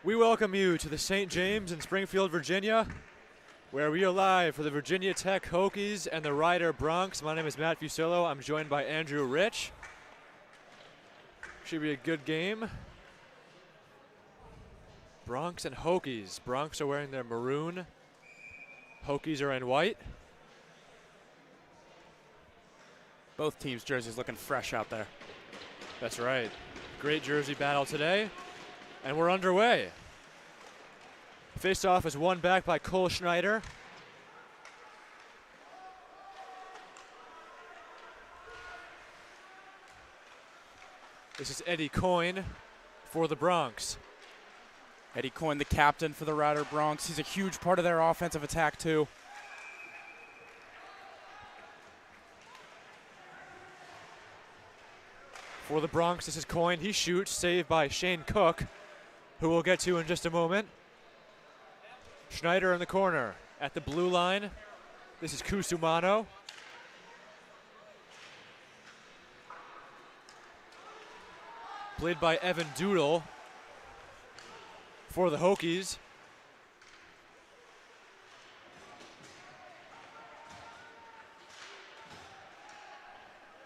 We welcome you to the St. James in Springfield, Virginia, where we are live for the Virginia Tech Hokies and the Rider Broncs. My name is Matt Fusillo. I'm joined by Andrew Rich. Should be a good game. Broncs and Hokies. Broncs are wearing their maroon. Hokies are in white. Both teams' jerseys looking fresh out there. That's right. Great jersey battle today. And we're underway. Face-off is won back by Cole Schneider. This is Eddie Coyne for the Broncs. Eddie Coyne, the captain for the Rider Broncs. He's a huge part of their offensive attack, too. For the Broncs, this is Coyne. He shoots, saved by Shane Cook, who we'll get to in just a moment. Schneider in the corner at the blue line. This is Kusumano. Played by Evan Doodle for the Hokies.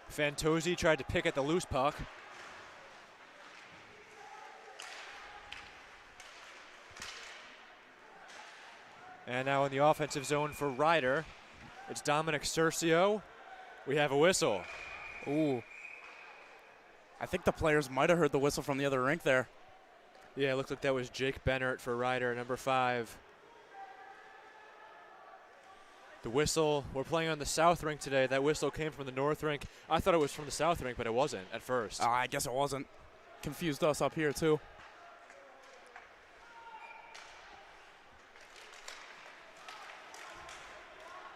Fantozzi tried to pick at the loose puck. And now in the offensive zone for Rider, it's Dominic Cercio. We have a whistle. Ooh. I think the players might have heard the whistle from the other rink there. Yeah, it looked like that was Jake Bennert for Rider, number 5. The whistle, we're playing on the south rink today. That whistle came from the north rink. I thought it was from the south rink, but it wasn't at first. I guess it wasn't. Confused us up here, too.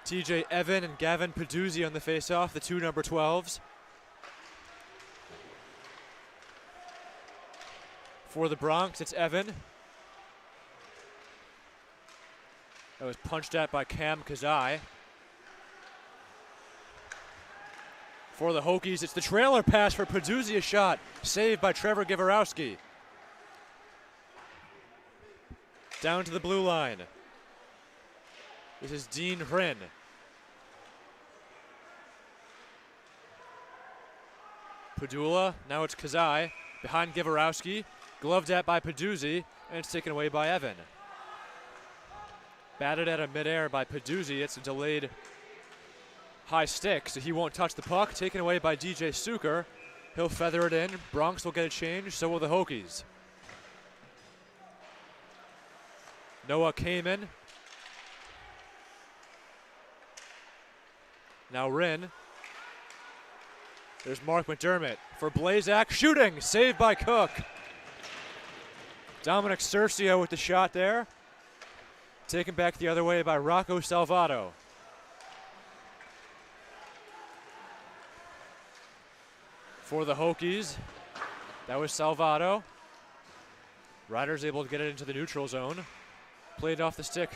TJ Evan and Gavin Peduzzi on the faceoff, the two number 12s. For the Broncs, it's Evan. That was punched at by Cam Kazai. For the Hokies, it's the trailer pass for Peduzzi, a shot. Saved by Trevor Givarowski. Down to the blue line. This is Dean Hryn. Padula, now it's Kazai. Behind Givarowski. Gloved at by Peduzzi, and it's taken away by Evan. Batted at a midair by Peduzzi. It's a delayed high stick, so he won't touch the puck. Taken away by DJ Suker. He'll feather it in. Broncs will get a change, so will the Hokies. Noah Kamen. Now Rin. There's Mark McDermott for Blazak. Shooting, saved by Cook. Dominic Cercio with the shot there. Taken back the other way by Rocco Salvato. For the Hokies, that was Salvato. Riders able to get it into the neutral zone. Played off the stick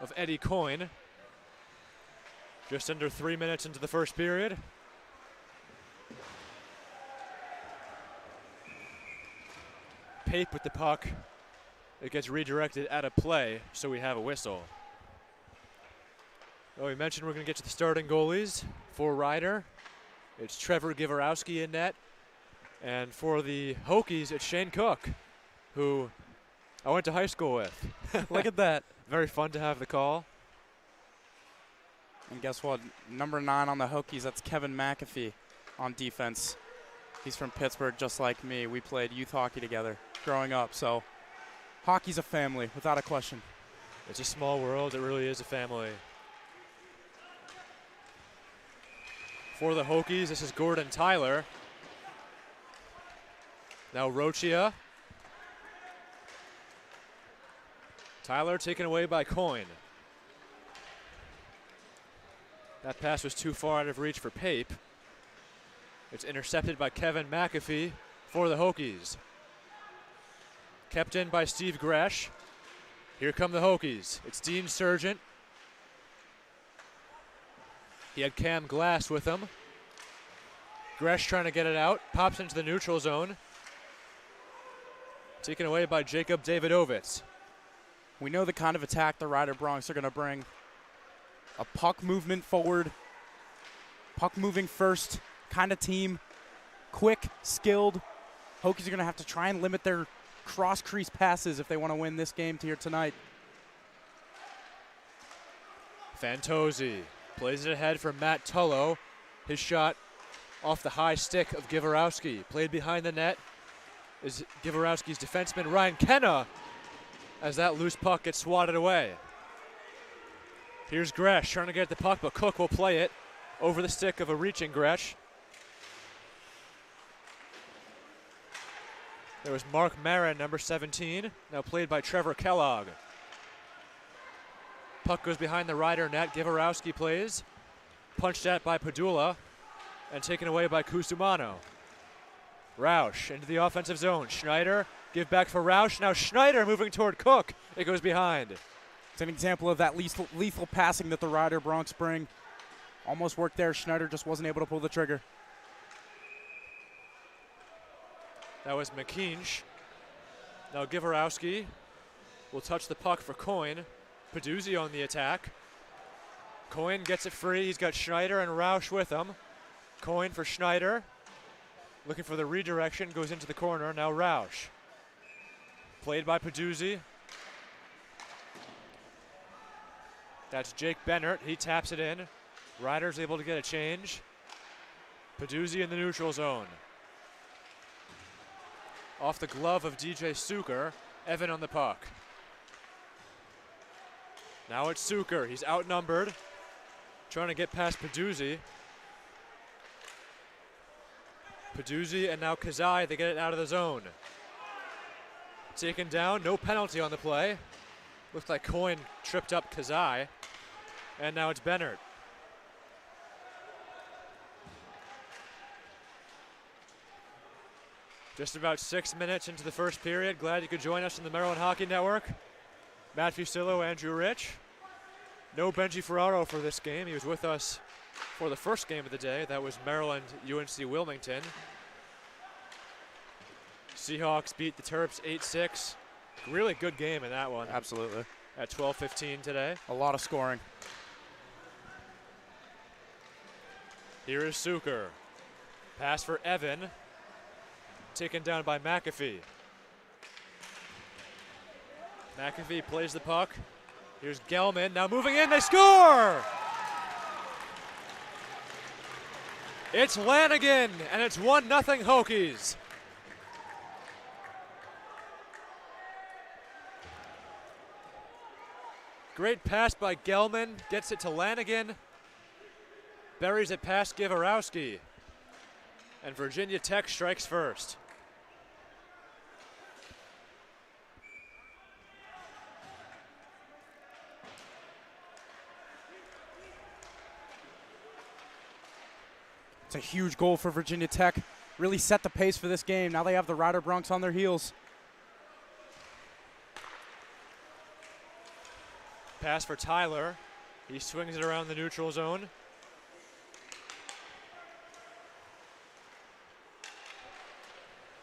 of Eddie Coyne. Just under 3 minutes into the first period. Pape with the puck. It gets redirected out of play, so we have a whistle. Well, we mentioned we're going to get to the starting goalies. For Rider, it's Trevor Givarowski in net. And for the Hokies, it's Shane Cook, who I went to high school with. Look at that. Very fun to have the call. And guess what? Number 9 on the Hokies, that's Kevin McAfee on defense. He's from Pittsburgh, just like me. We played youth hockey together growing up, so hockey's a family, without a question. It's a small world. It really is a family. For the Hokies, this is Gordon Tyler. Now Rochia. Tyler taken away by Coyne. That pass was too far out of reach for Pape. It's intercepted by Kevin McAfee for the Hokies. Kept in by Steve Gresh. Here come the Hokies. It's Dean Sargent. He had Cam Glass with him. Gresh trying to get it out. Pops into the neutral zone. Taken away by Jacob Davidovitz. We know the kind of attack the Rider Broncs are going to bring. A puck movement forward, puck moving first kind of team. Quick, skilled. Hokies are going to have to try and limit their cross-crease passes if they want to win this game here tonight. Fantozzi plays it ahead for Matt Tullo. His shot off the high stick of Givorowski. Played behind the net is Givorowski's defenseman Ryan Kenna as that loose puck gets swatted away. Here's Gresh trying to get the puck, but Cook will play it over the stick of a reaching Gresh. There was Mark Marin, number 17, now played by Trevor Kellogg. Puck goes behind the Rider net. Givorowski plays. Punched at by Padula and taken away by Kusumano. Roush into the offensive zone. Schneider, give back for Roush. Now Schneider moving toward Cook. It goes behind. It's an example of that lethal passing that the Rider Broncs bring. Almost worked there. Schneider just wasn't able to pull the trigger. That was McKeanch. Now Givorowski will touch the puck for Coyne. Peduzzi on the attack. Coyne gets it free. He's got Schneider and Roush with him. Coyne for Schneider. Looking for the redirection. Goes into the corner. Now Roush. Played by Peduzzi. That's Jake Bennert. He taps it in. Rider's able to get a change. Peduzzi in the neutral zone. Off the glove of DJ Suker. Evan on the puck. Now it's Suker. He's outnumbered. Trying to get past Peduzzi. Peduzzi and now Kazai. They get it out of the zone. Taken down. No penalty on the play. Looks like Coyne tripped up Kazai. And now it's Bennert. Just about 6 minutes into the first period. Glad you could join us on the Maryland Hockey Network. Matt Fusillo, Andrew Rich. No Benji Ferraro for this game. He was with us for the first game of the day. That was Maryland UNC Wilmington. Seahawks beat the Terps 8-6. Really good game in that one. Absolutely. At 12:15 today. A lot of scoring. Here is Suker. Pass for Evan. Taken down by McAfee. McAfee plays the puck. Here's Gelman. Now moving in. They score! It's Lanigan, and it's 1-0 Hokies. Great pass by Gelman. Gets it to Lanigan. Buries it past Givorowski. And Virginia Tech strikes first. It's a huge goal for Virginia Tech. Really set the pace for this game. Now they have the Rider Broncs on their heels. Pass for Tyler. He swings it around the neutral zone.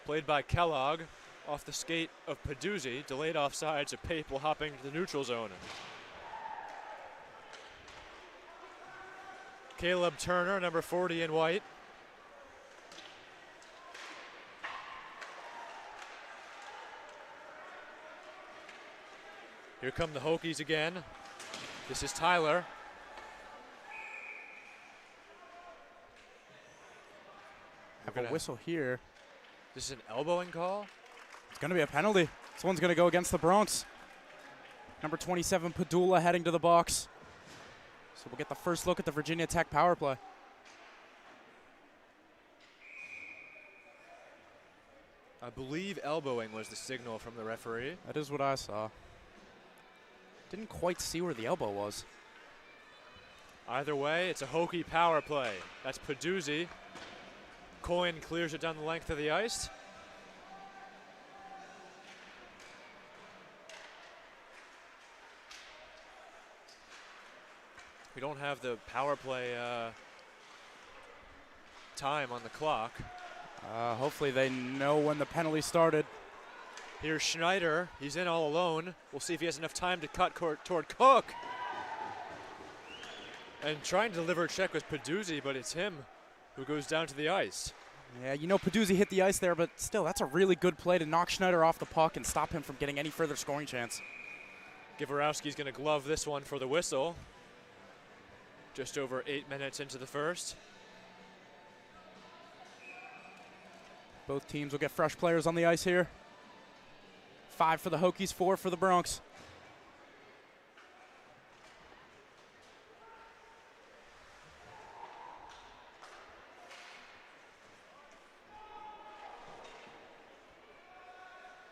Played by Kellogg off the skate of Peduzzi. Delayed offside, so Pape will hop into the neutral zone. Caleb Turner, number 40 in white. Here come the Hokies again. This is Tyler. Have a whistle here. This is an elbowing call? It's going to be a penalty. This one's going to go against the Broncs. Number 27, Padula, heading to the box. So we'll get the first look at the Virginia Tech power play. I believe elbowing was the signal from the referee. That is what I saw. Didn't quite see where the elbow was. Either way, it's a Hokie power play. That's Peduzzi. Coyne clears it down the length of the ice. We don't have the power play time on the clock. Hopefully they know when the penalty started. Here's Schneider. He's in all alone. We'll see if he has enough time to cut toward Cook. And trying to deliver a check was Peduzzi, but it's him who goes down to the ice. Yeah, you know Peduzzi hit the ice there, but still, that's a really good play to knock Schneider off the puck and stop him from getting any further scoring chance. Gavorowski's going to glove this one for the whistle. Just over 8 minutes into the first. Both teams will get fresh players on the ice here. 5 for the Hokies, 4 for the Bronx.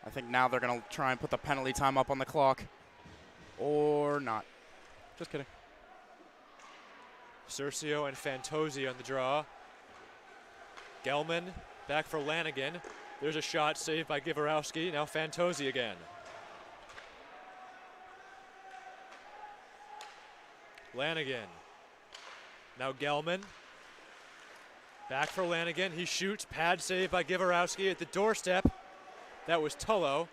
I think now they're going to try and put the penalty time up on the clock. Or not. Just kidding. Cercio and Fantozzi on the draw. Gelman back for Lanigan. There's a shot saved by Gavorowski. Now Fantozzi again. Lanigan. Now Gelman. Back for Lanigan. He shoots. Pad save by Gavorowski at the doorstep. That was Tullo.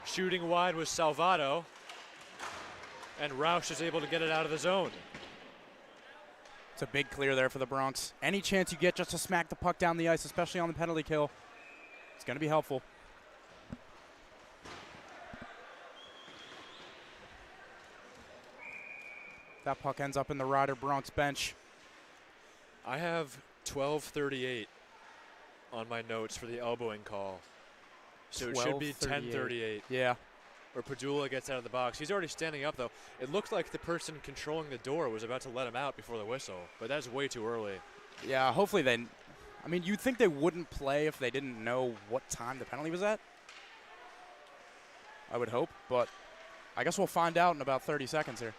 Shooting wide was Salvato. And Roush is able to get it out of the zone. It's a big clear there for the Bronx. Any chance you get just to smack the puck down the ice, especially on the penalty kill, it's going to be helpful. That puck ends up in the Rider Bronx bench. I have 12:38 on my notes for the elbowing call. So it should be 10:38. Yeah. Or Padula gets out of the box. He's already standing up, though. It looked like the person controlling the door was about to let him out before the whistle, but that's way too early. Yeah, hopefully they... I mean, you'd think they wouldn't play if they didn't know what time the penalty was at. I would hope, but I guess we'll find out in about 30 seconds here.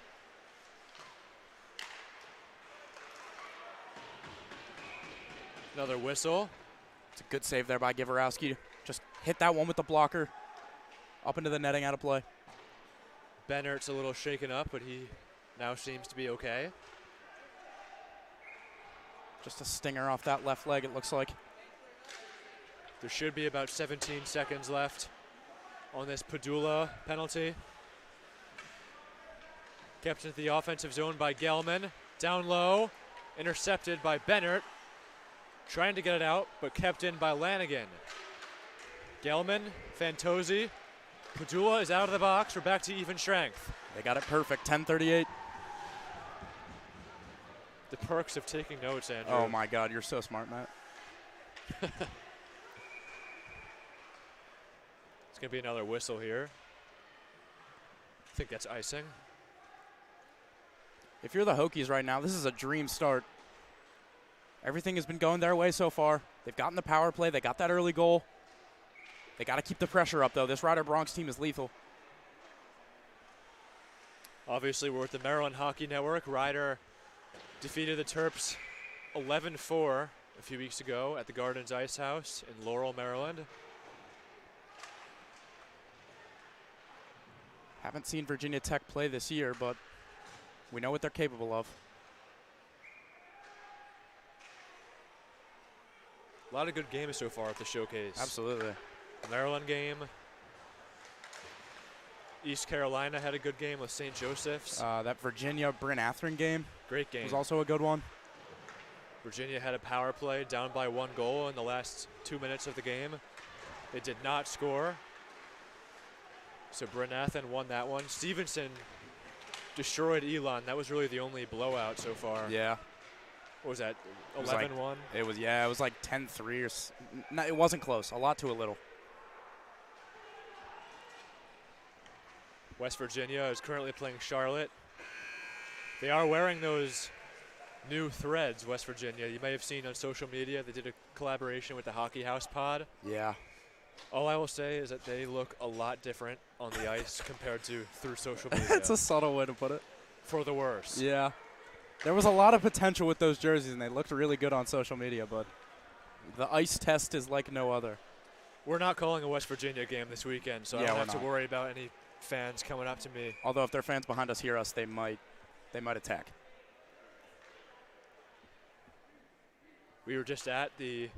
Another whistle. It's a good save there by Gavorowski. Just hit that one with the blocker. Up into the netting, out of play. Bennert's a little shaken up, but he now seems to be okay. Just a stinger off that left leg, it looks like. There should be about 17 seconds left on this Padula penalty. Kept into the offensive zone by Gelman. Down low, intercepted by Bennert. Trying to get it out, but kept in by Lanigan. Gelman, Fantozzi. Padula is out of the box. We're back to even strength. They got it perfect, 10:38. The perks of taking notes, Andrew. Oh, my God, you're so smart, Matt. It's going to be another whistle here. I think that's icing. If you're the Hokies right now, this is a dream start. Everything has been going their way so far. They've gotten the power play. They got that early goal. They got to keep the pressure up, though. This Rider Bronx team is lethal. Obviously, we're with the Maryland Hockey Network. Rider defeated the Terps 11-4 a few weeks ago at the Gardens Ice House in Laurel, Maryland. Haven't seen Virginia Tech play this year, but we know what they're capable of. A lot of good games so far at the Showcase. Absolutely. Maryland game. East Carolina had a good game with St. Joseph's. That Virginia-Bryn Atherin game. Great game. Was also a good one. Virginia had a power play down by 1 goal in the last 2 minutes of the game. They did not score. So Bryn Athyn won that one. Stevenson destroyed Elon. That was really the only blowout so far. Yeah. What was that, 11-1? It was like 10-3 or no, it wasn't close. A lot to a little. West Virginia is currently playing Charlotte. They are wearing those new threads, West Virginia. You may have seen on social media they did a collaboration with the Hockey House Pod. Yeah. All I will say is that they look a lot different on the ice compared to through social media. That's a subtle way to put it. For the worse. Yeah. There was a lot of potential with those jerseys, and they looked really good on social media, but the ice test is like no other. We're not calling a West Virginia game this weekend, so I don't have to worry about any fans coming up to me. Although if their fans behind us hear us, they might attack. We were just at the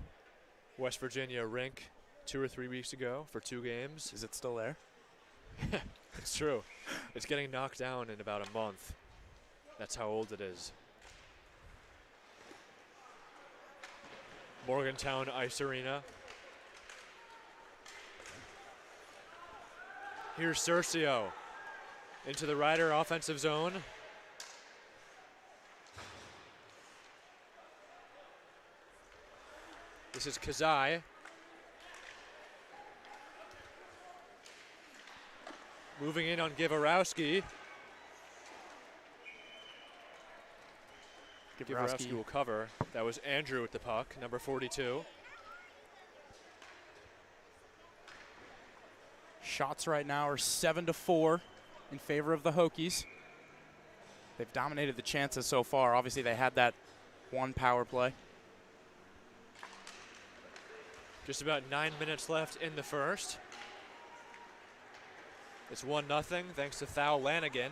West Virginia rink 2 or 3 weeks ago for 2 games. Is it still there? It's true. It's getting knocked down in about a month. That's how old it is. Morgantown Ice Arena. Here's Cercio into the Rider offensive zone. This is Kazai. Moving in on Givarowski. Givarowski will cover. That was Andrew with the puck, number 42. Shots right now are 7-4 in favor of the Hokies. They've dominated the chances so far. Obviously, they had that one power play. Just about 9 minutes left in the first. It's 1-0 thanks to Thao Lanigan.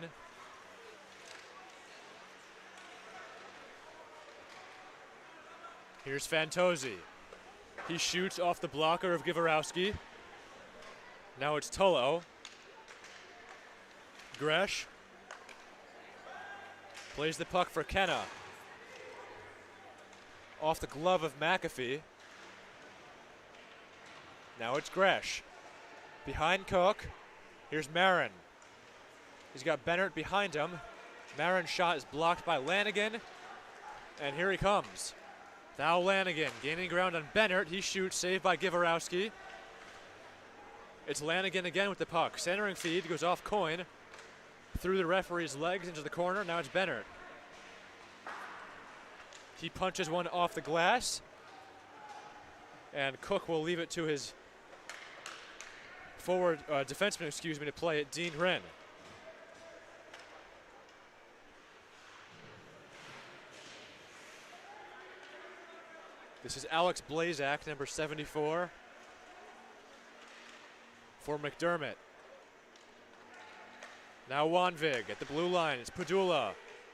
Here's Fantozzi. He shoots off the blocker of Givarowski. Now it's Tullo. Gresh plays the puck for Kenna. Off the glove of McAfee. Now it's Gresh. Behind Cook. Here's Marin. He's got Bennett behind him. Marin's shot is blocked by Lanigan. And here he comes. Thao Lanigan gaining ground on Bennett. He shoots, saved by Givarowski. It's Lanigan again with the puck. Centering feed goes off Coyne. Through the referee's legs into the corner. Now it's Bennett. He punches one off the glass. And Cook will leave it to his forward defenseman, to play it, Dean Wren. This is Alex Blazak, number 74, for McDermott. Now Wanvig at the blue line. It's Padula.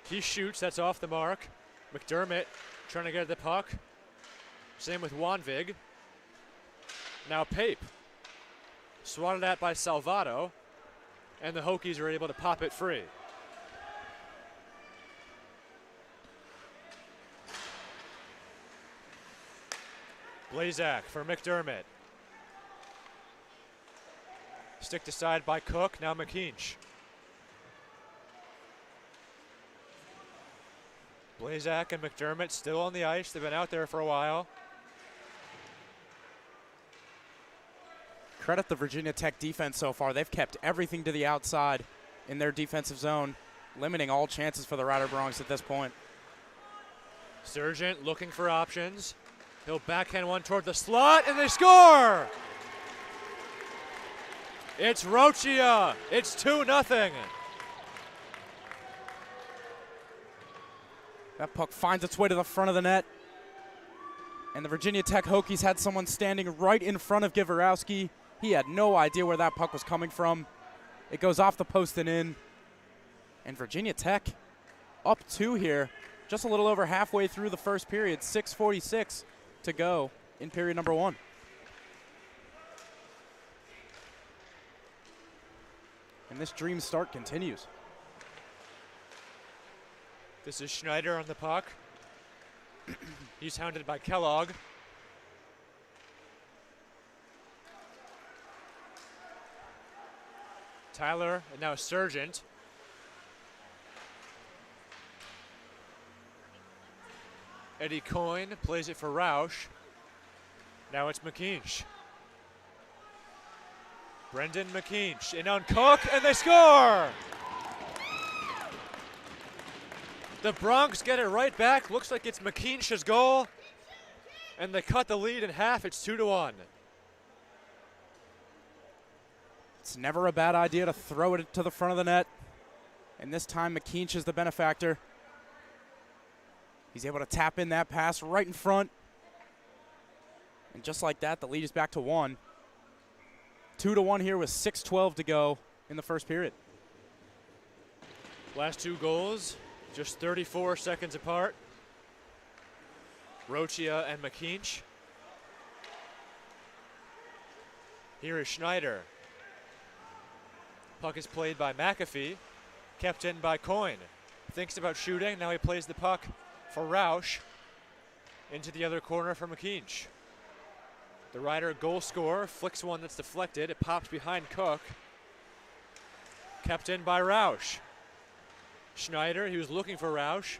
He shoots. That's off the mark. McDermott trying to get the puck. Same with Wanvig. Now Pape. Swatted at by Salvato. And the Hokies are able to pop it free. Blazak for McDermott. Sticked aside by Cook. Now McKeach. Blazak and McDermott still on the ice. They've been out there for a while. Credit the Virginia Tech defense so far. They've kept everything to the outside in their defensive zone, limiting all chances for the Rider Bronx at this point. Sergeant looking for options. He'll backhand one toward the slot, and they score! It's Rochia. It's 2-0. That puck finds its way to the front of the net. And the Virginia Tech Hokies had someone standing right in front of Givarowski. He had no idea where that puck was coming from. It goes off the post and in. And Virginia Tech up 2 here, just a little over halfway through the first period. 6:46 to go in period number 1. And this dream start continues. This is Schneider on the puck. He's hounded by Kellogg. Tyler, and now Sergeant. Eddie Coyne plays it for Roush. Now it's McKeach. Brendan McKeach in on Cook, and they score! The Bronx get it right back. Looks like it's McKeach's goal. And they cut the lead in half. It's 2-1. It's never a bad idea to throw it to the front of the net. And this time McKeach is the benefactor. He's able to tap in that pass right in front. And just like that, the lead is back to 1. 2-1 here with 6:12 to go in the first period. Last 2 goals, just 34 seconds apart. Rochia and McKeach. Here is Schneider. Puck is played by McAfee, kept in by Coyne. Thinks about shooting, now he plays the puck for Roush into the other corner for McKeach. The Rider goal scorer flicks one that's deflected. It pops behind Cook. Kept in by Roush. Schneider, he was looking for Roush.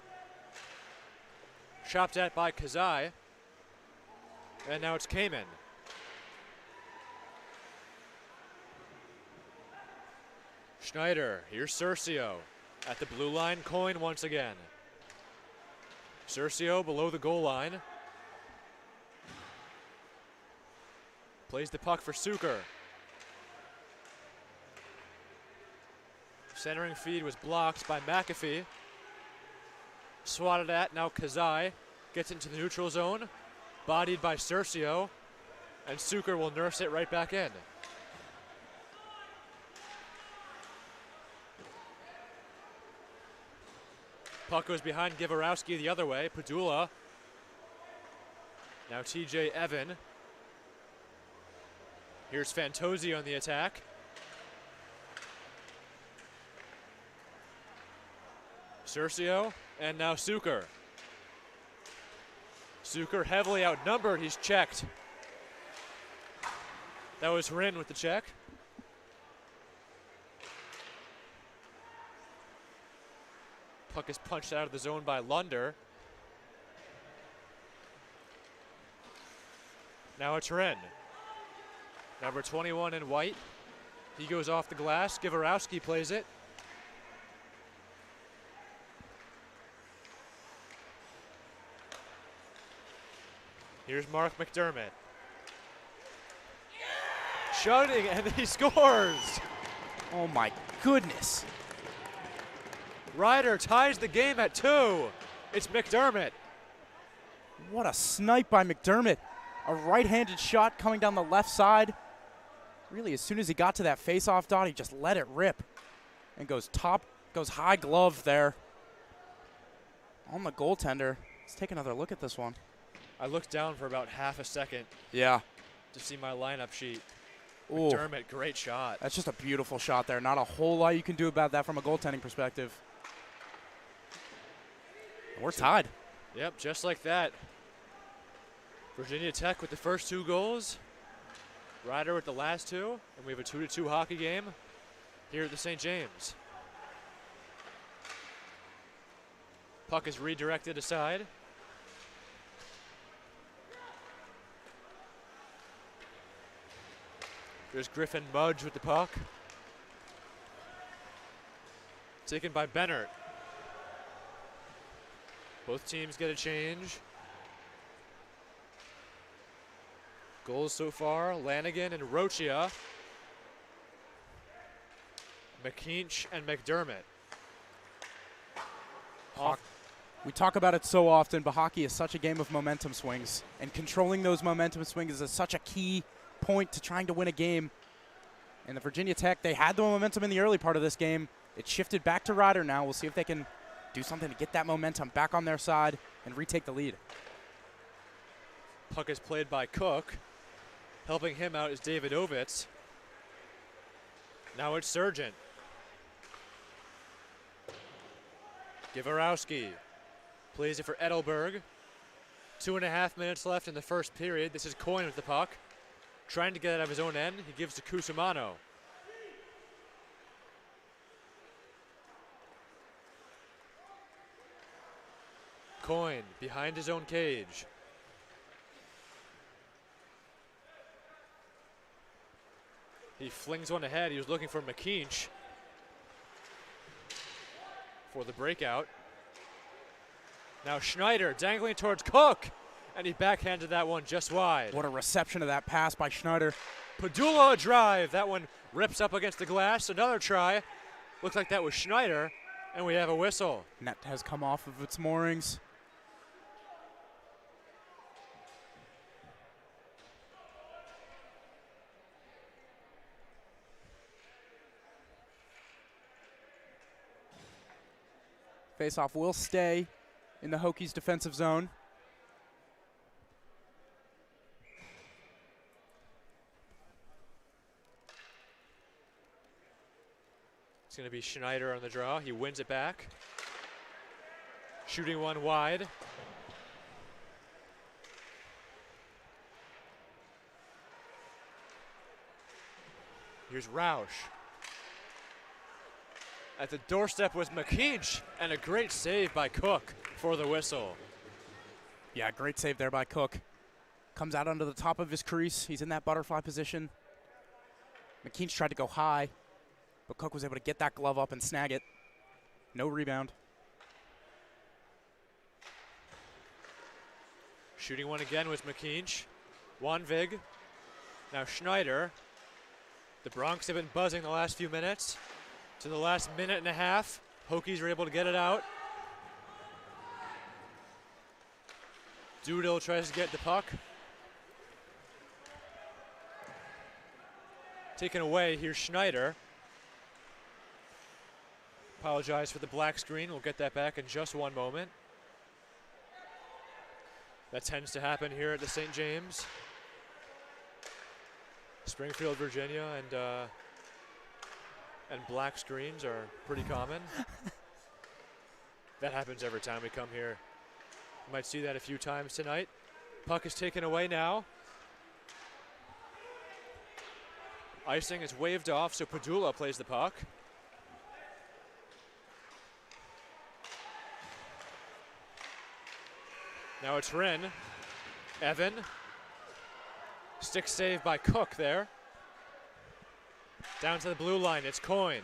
Chopped at by Kazai. And now it's Kamen. Schneider, here's Cercio. At the blue line, Coyne once again. Cercio below the goal line. Plays the puck for Suker. Centering feed was blocked by McAfee. Swatted at, now Kazai gets into the neutral zone. Bodied by Cercio. And Suker will nurse it right back in. Puck goes behind Givarowski the other way. Padula. Now TJ Evan. Here's Fantozzi on the attack. Cercio, and now Suker. Suker heavily outnumbered, he's checked. That was Rin with the check. Puck is punched out of the zone by Lunder. Now it's Rin. Number 21 in white. He goes off the glass. Givarowski plays it. Here's Mark McDermott. Shooting, and he scores! Oh my goodness. Ryder ties the game at 2. It's McDermott. What a snipe by McDermott. A right-handed shot coming down the left side. Really, as soon as he got to that face-off dot, he just let it rip. And goes high glove there. On the goaltender. Let's take another look at this one. I looked down for about half a second. Yeah. To see my lineup sheet. Ooh. McDermott, great shot. That's just a beautiful shot there. Not a whole lot you can do about that from a goaltending perspective. We're tied. Yep, just like that. Virginia Tech with the first 2 goals. Ryder with the last 2. And we have a 2-2 hockey game here at the St. James. Puck is redirected aside. There's Griffin Mudge with the puck. Taken by Bennert. Both teams get a change. Goals so far, Lanigan and Rochia. McKeach and McDermott. We talk about it so often, but hockey is such a game of momentum swings. And controlling those momentum swings is such a key point to trying to win a game. And the Virginia Tech, they had the momentum in the early part of this game. It shifted back to Ryder now. We'll see if they can do something to get that momentum back on their side and retake the lead. Puck is played by Cook. Helping him out is David Ovitz. Now it's Sargent. Givarowski plays it for Edelberg. 2.5 minutes left in the first period. This is Coyne with the puck. Trying to get it out of his own end. He gives to Cusimano. Coyne behind his own cage. He flings one ahead. He was looking for McKeach for the breakout. Now Schneider dangling towards Cook, and he backhanded that one just wide. What a reception of that pass by Schneider. Padula a drive. That one rips up against the glass. Another try. Looks like that was Schneider, and we have a whistle. Net has come off of its moorings. Faceoff will stay in the Hokies' defensive zone. It's going to be Schneider on the draw. He wins it back. Shooting one wide. Here's Roush. At the doorstep was McKeach, and a great save by Cook for the whistle. Yeah, great save there by Cook. Comes out under the top of his crease. He's in that butterfly position. McKeach tried to go high, but Cook was able to get that glove up and snag it. No rebound. Shooting one again was McKeach. Wanvig. Now Schneider. The Bronx have been buzzing the last few minutes. To the last minute and a half. Hokies are able to get it out. Doodle tries to get the puck. Taken away, here's Schneider. Apologize for the black screen, we'll get that back in just one moment. That tends to happen here at the St. James. Springfield, Virginia, and black screens are pretty common. That happens every time we come here. You might see that a few times tonight. Puck is taken away now. Icing is waved off, so Padula plays the puck. Now it's Rin. Evan. Stick save by Cook there. Down to the blue line, it's Coyne.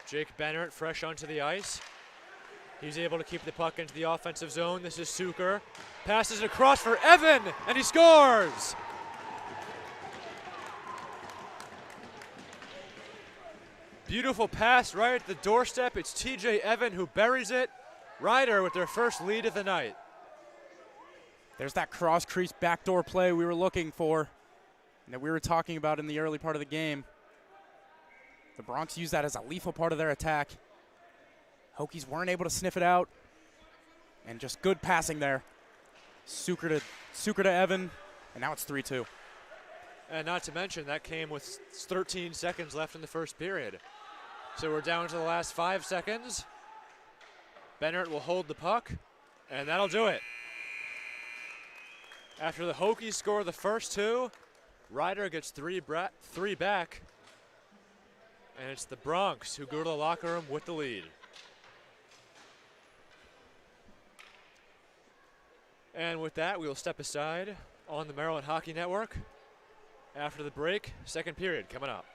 Jake Bennett fresh onto the ice. He's able to keep the puck into the offensive zone. This is Suker. Passes it across for Evan, and he scores! Beautiful pass right at the doorstep. It's TJ Evan who buries it. Ryder with their first lead of the night. There's that cross-crease backdoor play we were looking for and that we were talking about in the early part of the game. The Bronx used that as a lethal part of their attack. Hokies weren't able to sniff it out. And just good passing there. Suker to Evan, and now it's 3-2. And not to mention, that came with 13 seconds left in the first period. So we're down to the last 5 seconds. Bennett will hold the puck, and that'll do it. After the Hokies score the first two, Ryder gets three back. And it's the Bronx who go to the locker room with the lead. And with that, we will step aside on the Maryland Hockey Network. After the break, second period coming up.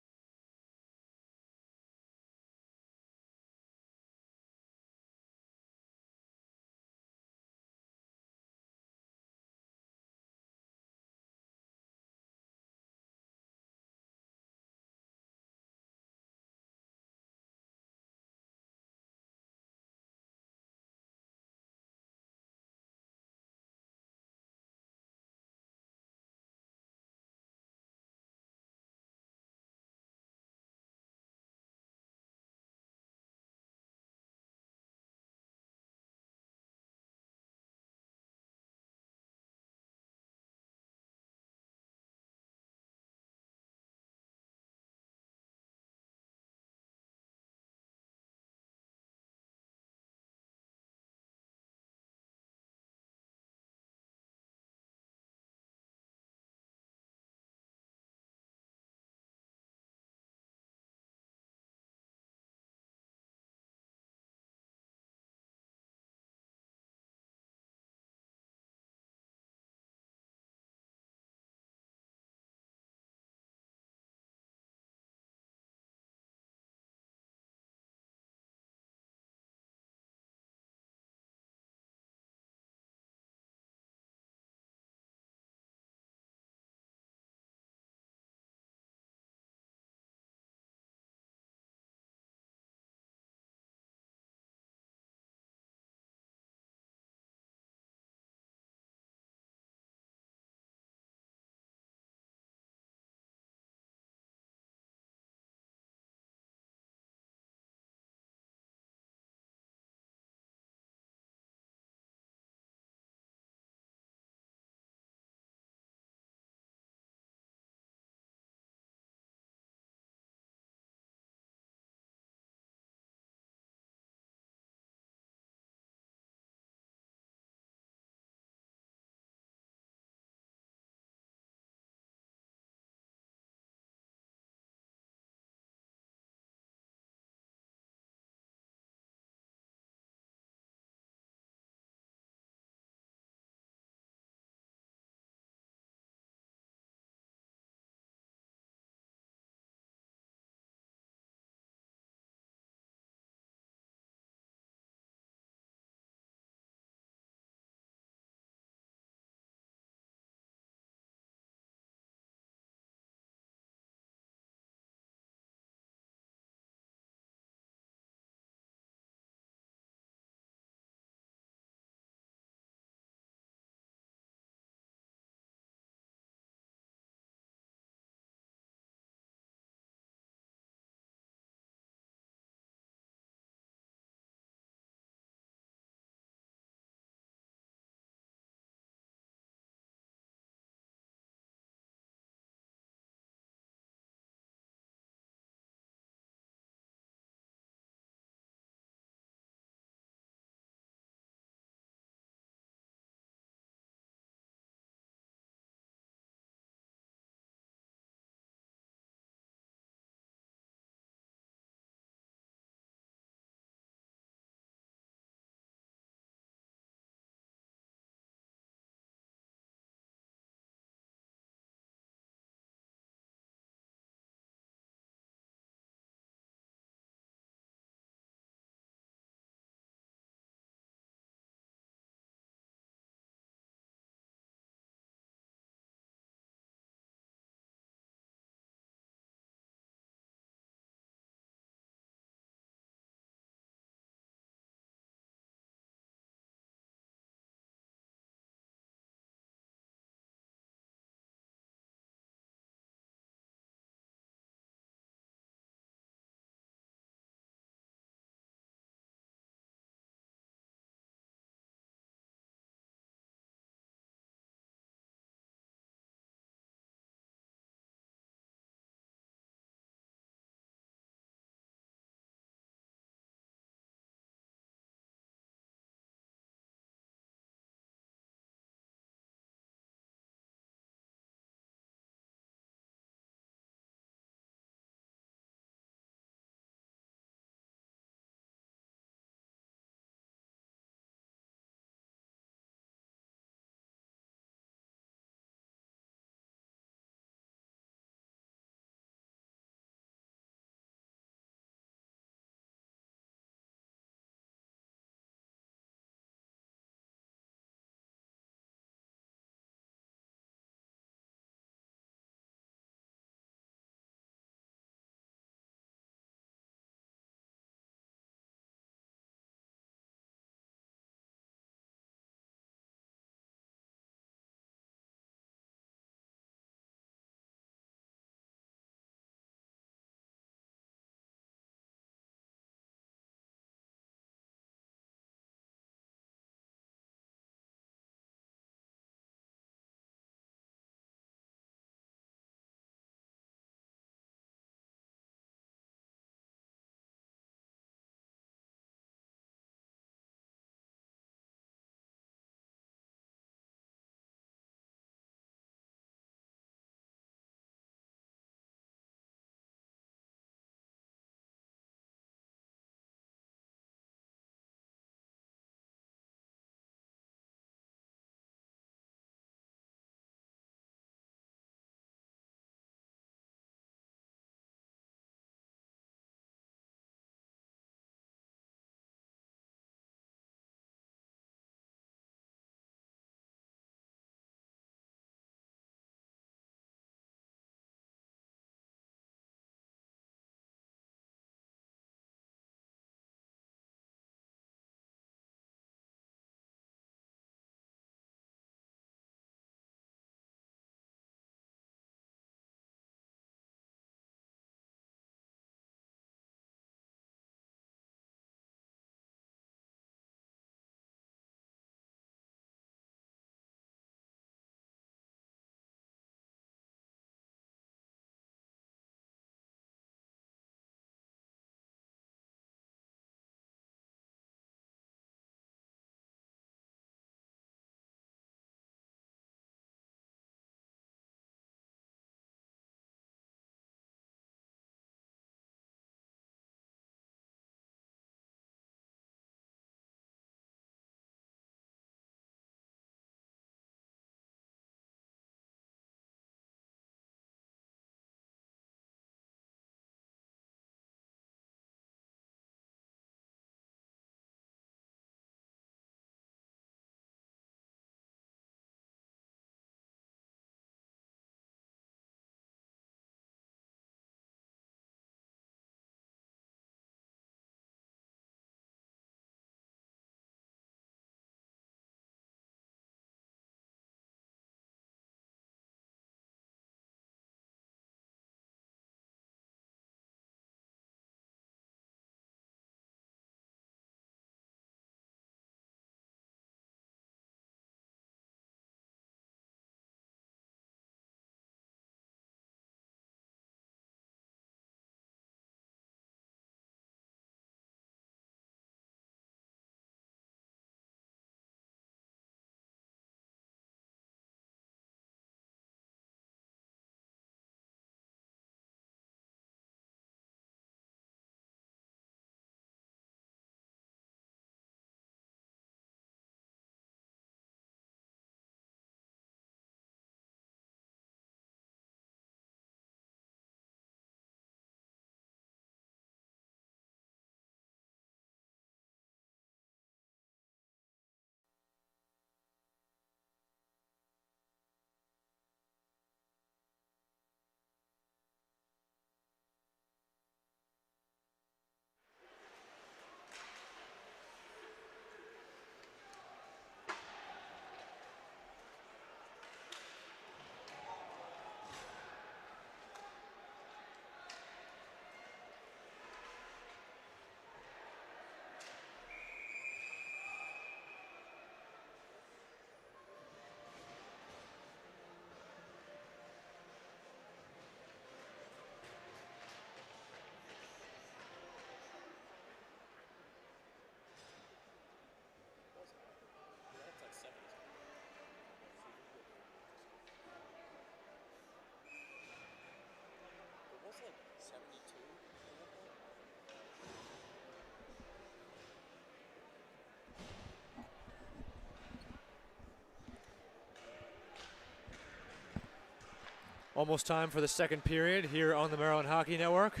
Almost time for the second period here on the Maryland Hockey Network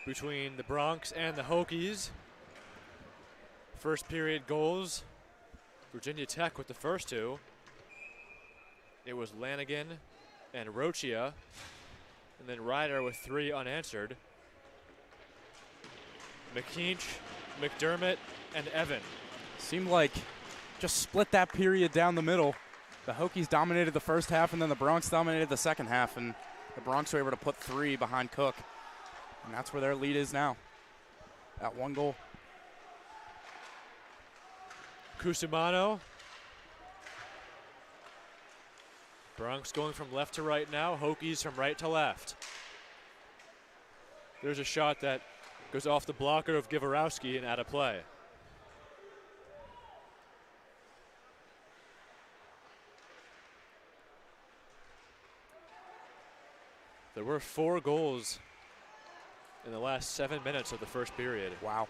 between the Bronx and the Hokies. First period goals, Virginia Tech with the first two. It was Lanigan and Rochia, and then Ryder with 3 unanswered. McKeach, McDermott, and Evan. Seemed like just split that period down the middle. The Hokies dominated the first half, and then the Bronx dominated the second half, and the Bronx were able to put 3 behind Cook. And that's where their lead is now, at 1 goal. Cusumano. Bronx going from left to right now, Hokies from right to left. There's a shot that goes off the blocker of Givorowski and out of play. There were 4 goals in the last 7 minutes of the first period. Wow.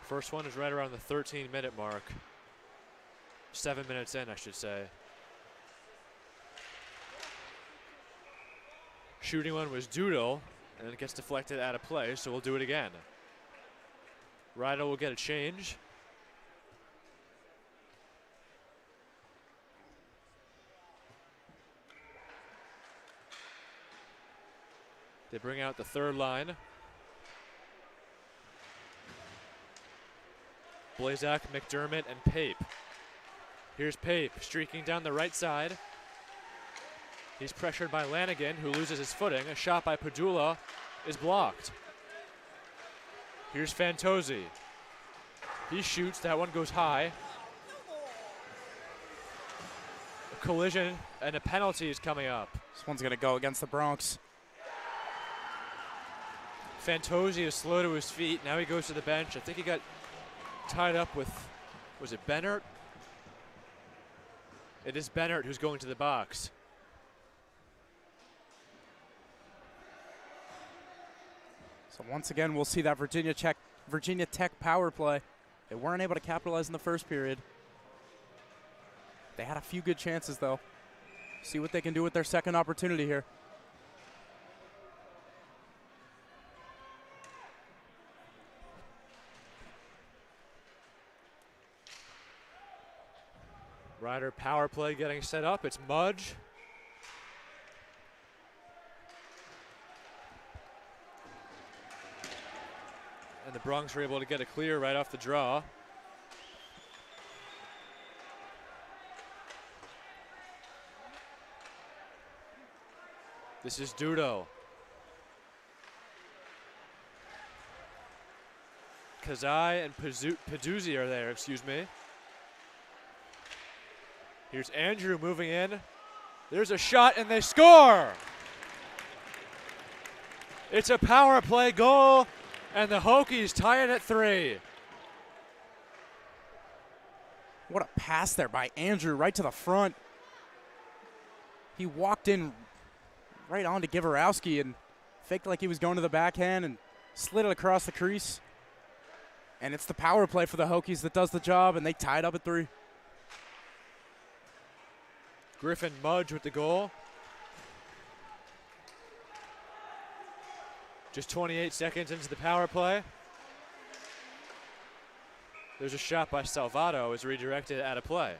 First one is right around the 13-minute mark. 7 minutes in, I should say. Shooting one was Doodle, and it gets deflected out of play, so we'll do it again. Ryder will get a change. They bring out the third line. Blazak, McDermott, and Pape. Here's Pape streaking down the right side. He's pressured by Lanigan, who loses his footing. A shot by Padula is blocked. Here's Fantozzi. He shoots, that one goes high. A collision and a penalty is coming up. This one's gonna go against the Bronx. Fantozzi is slow to his feet. Now he goes to the bench. I think he got tied up with, was it Bennert? It is Bennert who's going to the box. So once again, we'll see that Virginia Tech power play. They weren't able to capitalize in the first period. They had a few good chances, though. See what they can do with their second opportunity here. Ryder power play getting set up. It's Mudge. And the Bronx were able to get a clear right off the draw. This is Dudo. Kazai and Peduzzi are there, excuse me. Here's Andrew moving in. There's a shot and they score! It's a power play goal and the Hokies tie it at 3. What a pass there by Andrew right to the front. He walked in right on to Givorowski and faked like he was going to the backhand and slid it across the crease. And it's the power play for the Hokies that does the job, and they tied up at 3. Griffin Mudge with the goal. Just 28 seconds into the power play. There's a shot by Salvato, is redirected out of play.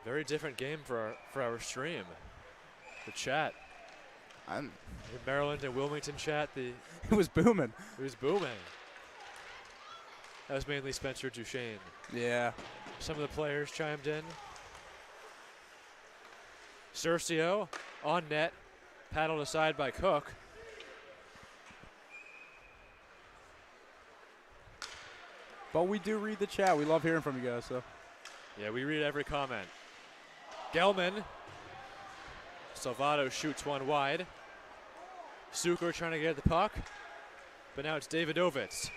Very different game for our stream. The chat. The Maryland and Wilmington chat, it was booming. It was booming. That was mainly Spencer Duchesne. Yeah. Some of the players chimed in. Cercio on net, paddled aside by Cook. But we do read the chat. We love hearing from you guys. So. Yeah, we read every comment. Gelman. Salvato shoots one wide. Suker trying to get the puck. But now it's Davidovitz.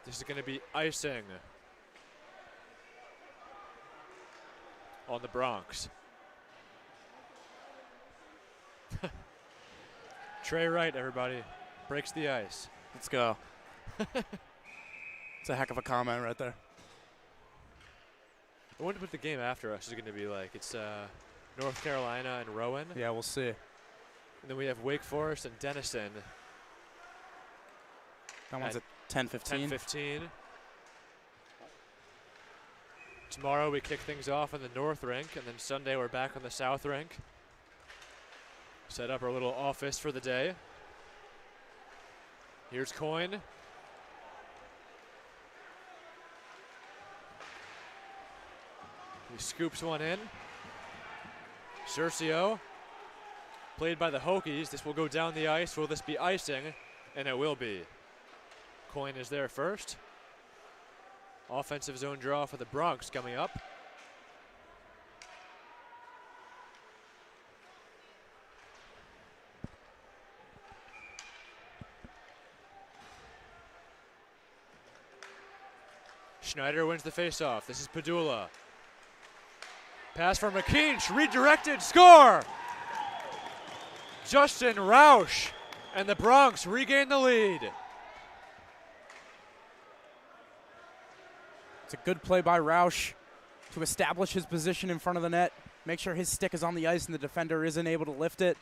This is going to be icing on the Bronx. Trey Wright, everybody. Breaks the ice. Let's go. It's a heck of a comment right there. I wonder what the game after us is going to be like. It's North Carolina and Rowan. Yeah, we'll see. And then we have Wake Forest and Denison. That one's at 10:15. 10:15. Tomorrow we kick things off in the North Rink, and then Sunday we're back on the South Rink. Set up our little office for the day. Here's Coyne. He scoops one in. Cercio, played by the Hokies. This will go down the ice. Will this be icing? And it will be. Coyne is there first. Offensive zone draw for the Bronx coming up. Schneider wins the faceoff. This is Padula. Pass from McKeach, redirected, score! Justin Roush and the Bronx regain the lead. It's a good play by Roush to establish his position in front of the net, make sure his stick is on the ice and the defender isn't able to lift it.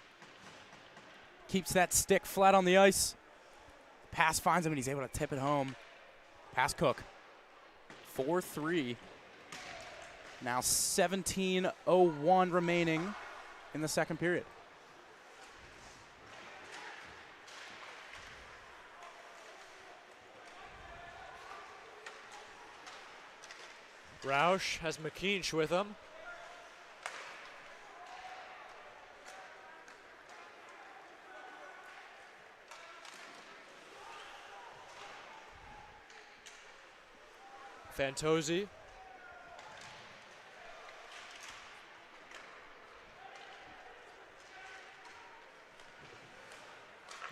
Keeps that stick flat on the ice. Pass finds him and he's able to tip it home. Pass Cook. 4-3. Now 17:01 remaining in the second period. Roush has McKeach with him. Fantozzi.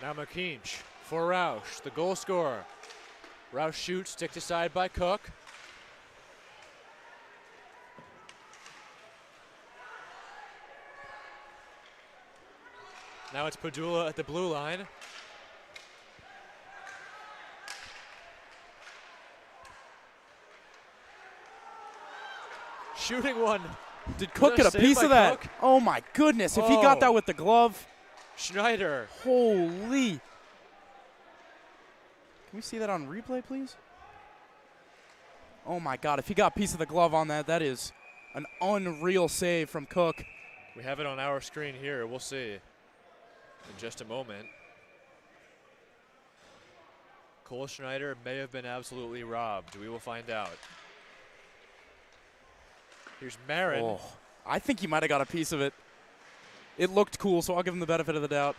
Now McKeach for Roush, the goal scorer. Roush shoots, ticked aside by Cook. Now it's Padula at the blue line. Shooting one. Did Cook get a piece of that? Cook? Oh my goodness, if he got that with the glove. Schneider. Holy. Can we see that on replay, please? Oh my God, if he got a piece of the glove on that, that is an unreal save from Cook. We have it on our screen here. We'll see in just a moment. Cole Schneider may have been absolutely robbed. We will find out. Here's Marin. Oh, I think he might have got a piece of it. It looked cool, so I'll give him the benefit of the doubt.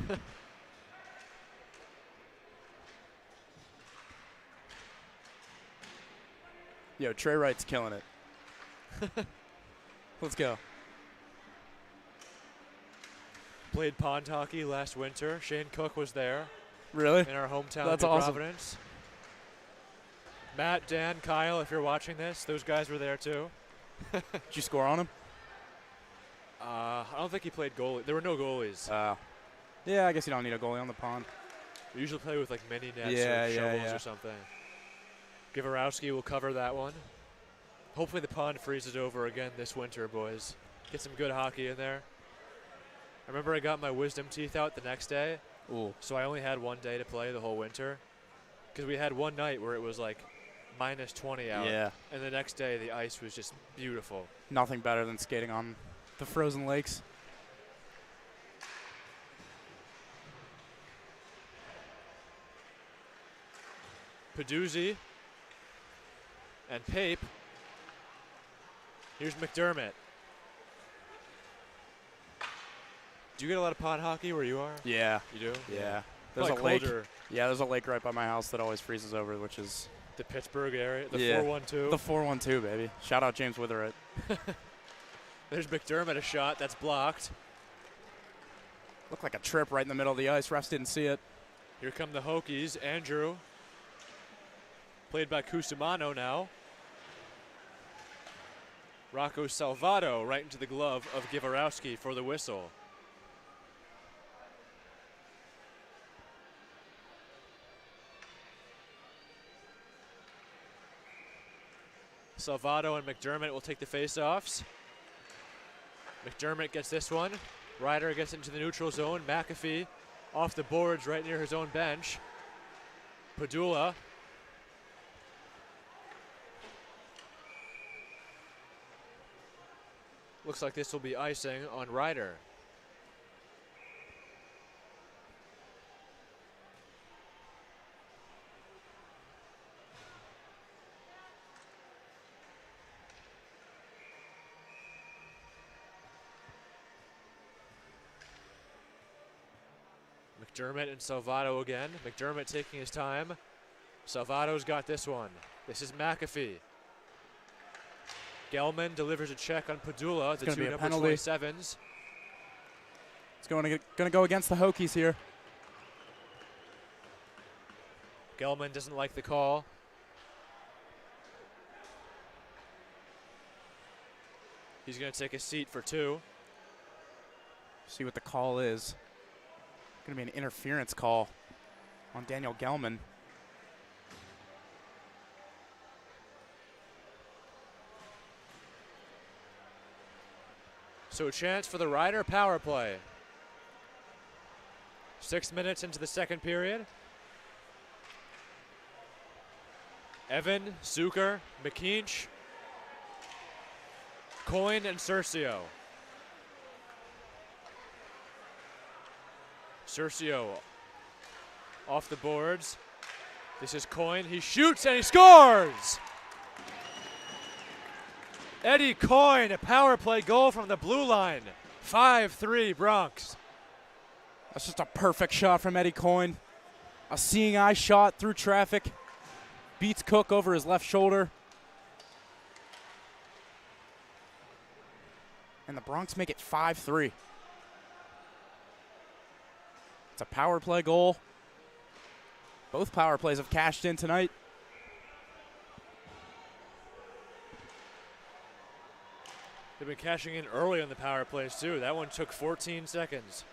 Yo, Trey Wright's killing it. Let's go. Played pond hockey last winter. Shane Cook was there. Really? In our hometown That's of awesome. Providence. Matt, Dan, Kyle, if you're watching this, those guys were there too. Did you score on him? I don't think he played goalie. There were no goalies. Yeah, I guess you don't need a goalie on the pond. We usually play with like mini nets Yeah, or yeah, shovels yeah. or something. Gavorowski will cover that one. Hopefully the pond freezes over again this winter, boys. Get some good hockey in there. I remember I got my wisdom teeth out the next day. Ooh. So I only had one day to play the whole winter. Because we had one night where it was like minus 20 out. Yeah. And the next day the ice was just beautiful. Nothing better than skating on the frozen lakes. Paduzzi and Pape. Here's McDermott. Do you get a lot of pond hockey where you are? Yeah. You do? Yeah. There's Probably a lake. colder. Yeah, there's a lake right by my house that always freezes over, which is The Pittsburgh area, the Yeah. 412. the 412, baby. Shout out James Witherett. There's McDermott, a shot that's blocked. Looked like a trip right in the middle of the ice. Refs didn't see it. Here come the Hokies. Andrew, played by Cusimano now. Rocco Salvato right into the glove of Gavorowski for the whistle. Salvato and McDermott will take the face-offs. McDermott gets this one. Ryder gets into the neutral zone. McAfee off the boards right near his own bench. Padula. Looks like this will be icing on Ryder. McDermott and Salvato again. McDermott taking his time. Salvato's got this one. This is McAfee. Gelman delivers a check on Padula, the two number 27s. It's going to go against the Hokies here. Gelman doesn't like the call. He's going to take a seat for two. See what the call is. Going to be an interference call on Daniel Gelman. So a chance for the Ryder power play. 6 minutes into the second period. Evan, Zucker, McKeach, Coyne, and Cercio. Cercio off the boards. This is Coyne. He shoots and he scores! Eddie Coyne, a power play goal from the blue line. 5-3 Bronx. That's just a perfect shot from Eddie Coyne. A seeing eye shot through traffic. Beats Cook over his left shoulder. And the Bronx make it 5-3. It's a power play goal. Both power plays have cashed in tonight. They've been cashing in early on the power plays too. That one took 14 seconds.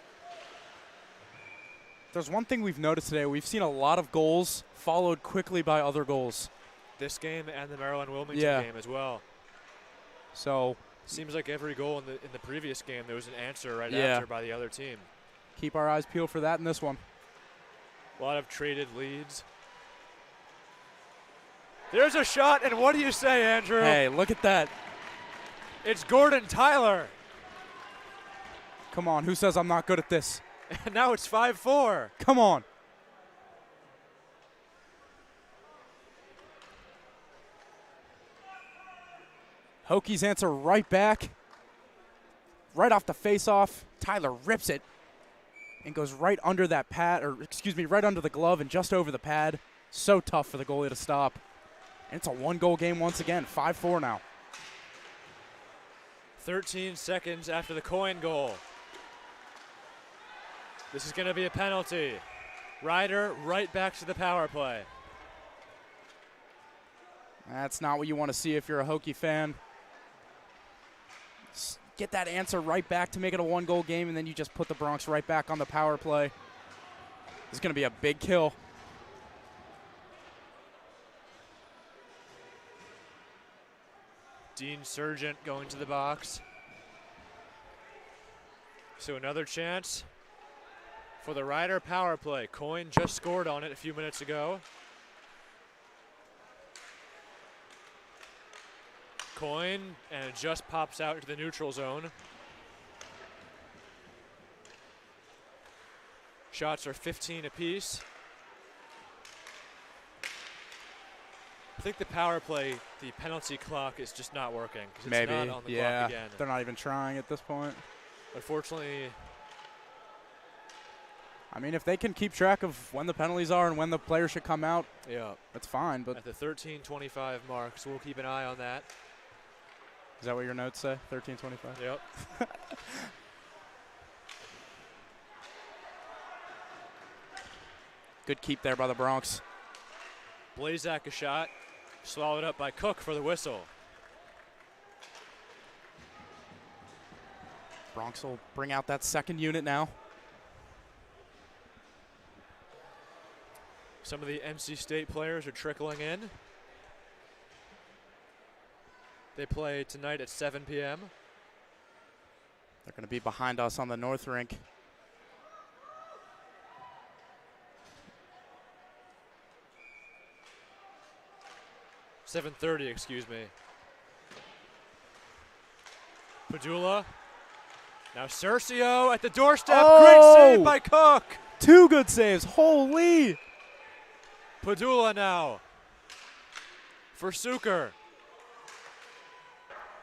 There's one thing we've noticed today. We've seen a lot of goals followed quickly by other goals. This game and the Maryland-Wilmington game as well. So seems like every goal in the previous game there was an answer right after by the other team. Keep our eyes peeled for that in this one. A lot of traded leads. There's a shot, and what do you say, Andrew? Hey, look at that. It's Gordon Tyler. Come on, who says I'm not good at this? And now it's 5-4. Come on. Hokies answer right back. Right off the face-off, Tyler rips it and goes right under that pad, or excuse me, right under the glove and just over the pad. So tough for the goalie to stop. And it's a one-goal game once again, 5-4 now. 13 seconds after the Coyne goal. This is going to be a penalty. Ryder right back to the power play. That's not what you want to see if you're a Hokie fan. Get that answer right back to make it a one-goal game, and then you just put the Bronx right back on the power play. This is going to be a big kill. Dean Sargent going to the box. So another chance for the Ryder power play. Coyne just scored on it a few minutes ago. Coyne, and it just pops out into the neutral zone. Shots are 15 apiece. I think the power play, the penalty clock is just not working. Maybe, it's not on the clock again. They're not even trying at this point. Unfortunately. I mean, if they can keep track of when the penalties are and when the players should come out, that's fine. But at the 13:25 mark, so we'll keep an eye on that. Is that what your notes say? 13:25? Yep. Good keep there by the Bronx. Blazak a shot. Swallowed up by Cook for the whistle. Bronx will bring out that second unit now. Some of the NC State players are trickling in. They play tonight at 7 p.m. They're going to be behind us on the north rink. $7:30, excuse me. Padula. Now Cercio at the doorstep. Oh! Great save by Cook. 2 good saves. Holy! Padula now for Suker.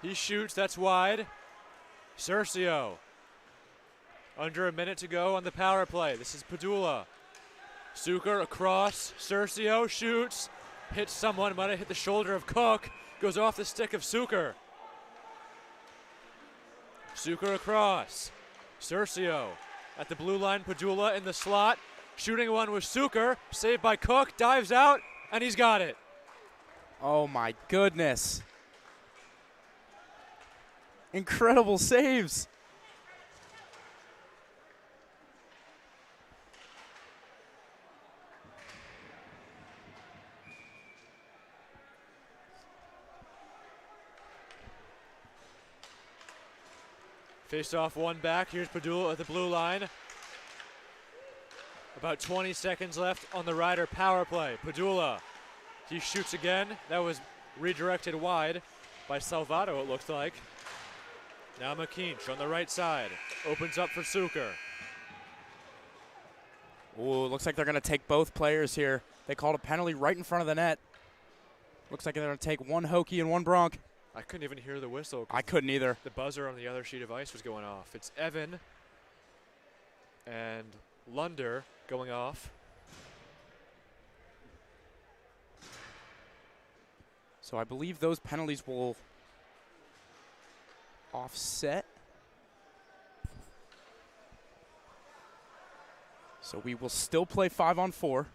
He shoots. That's wide. Cercio. Under a minute to go on the power play. This is Padula. Suker across. Cercio shoots. Hits someone. Might have hit the shoulder of Cook. Goes off the stick of Suker. Suker across. Cercio at the blue line. Padula in the slot. Shooting one with Suker. Saved by Cook. Dives out. And he's got it. Oh, my goodness. Incredible saves. Face off one back. Here's Padula at the blue line. About 20 seconds left on the Rider power play. Padula. He shoots again. That was redirected wide by Salvato, it looks like. Now McKeach on the right side. Opens up for Suker. Ooh, looks like they're going to take both players here. They called a penalty right in front of the net. Looks like they're going to take one Hokie and one Bronc. I couldn't even hear the whistle. I couldn't either. The buzzer on the other sheet of ice was going off. It's Evan and Lunder going off. So I believe those penalties will offset. So we will still play 5-on-4.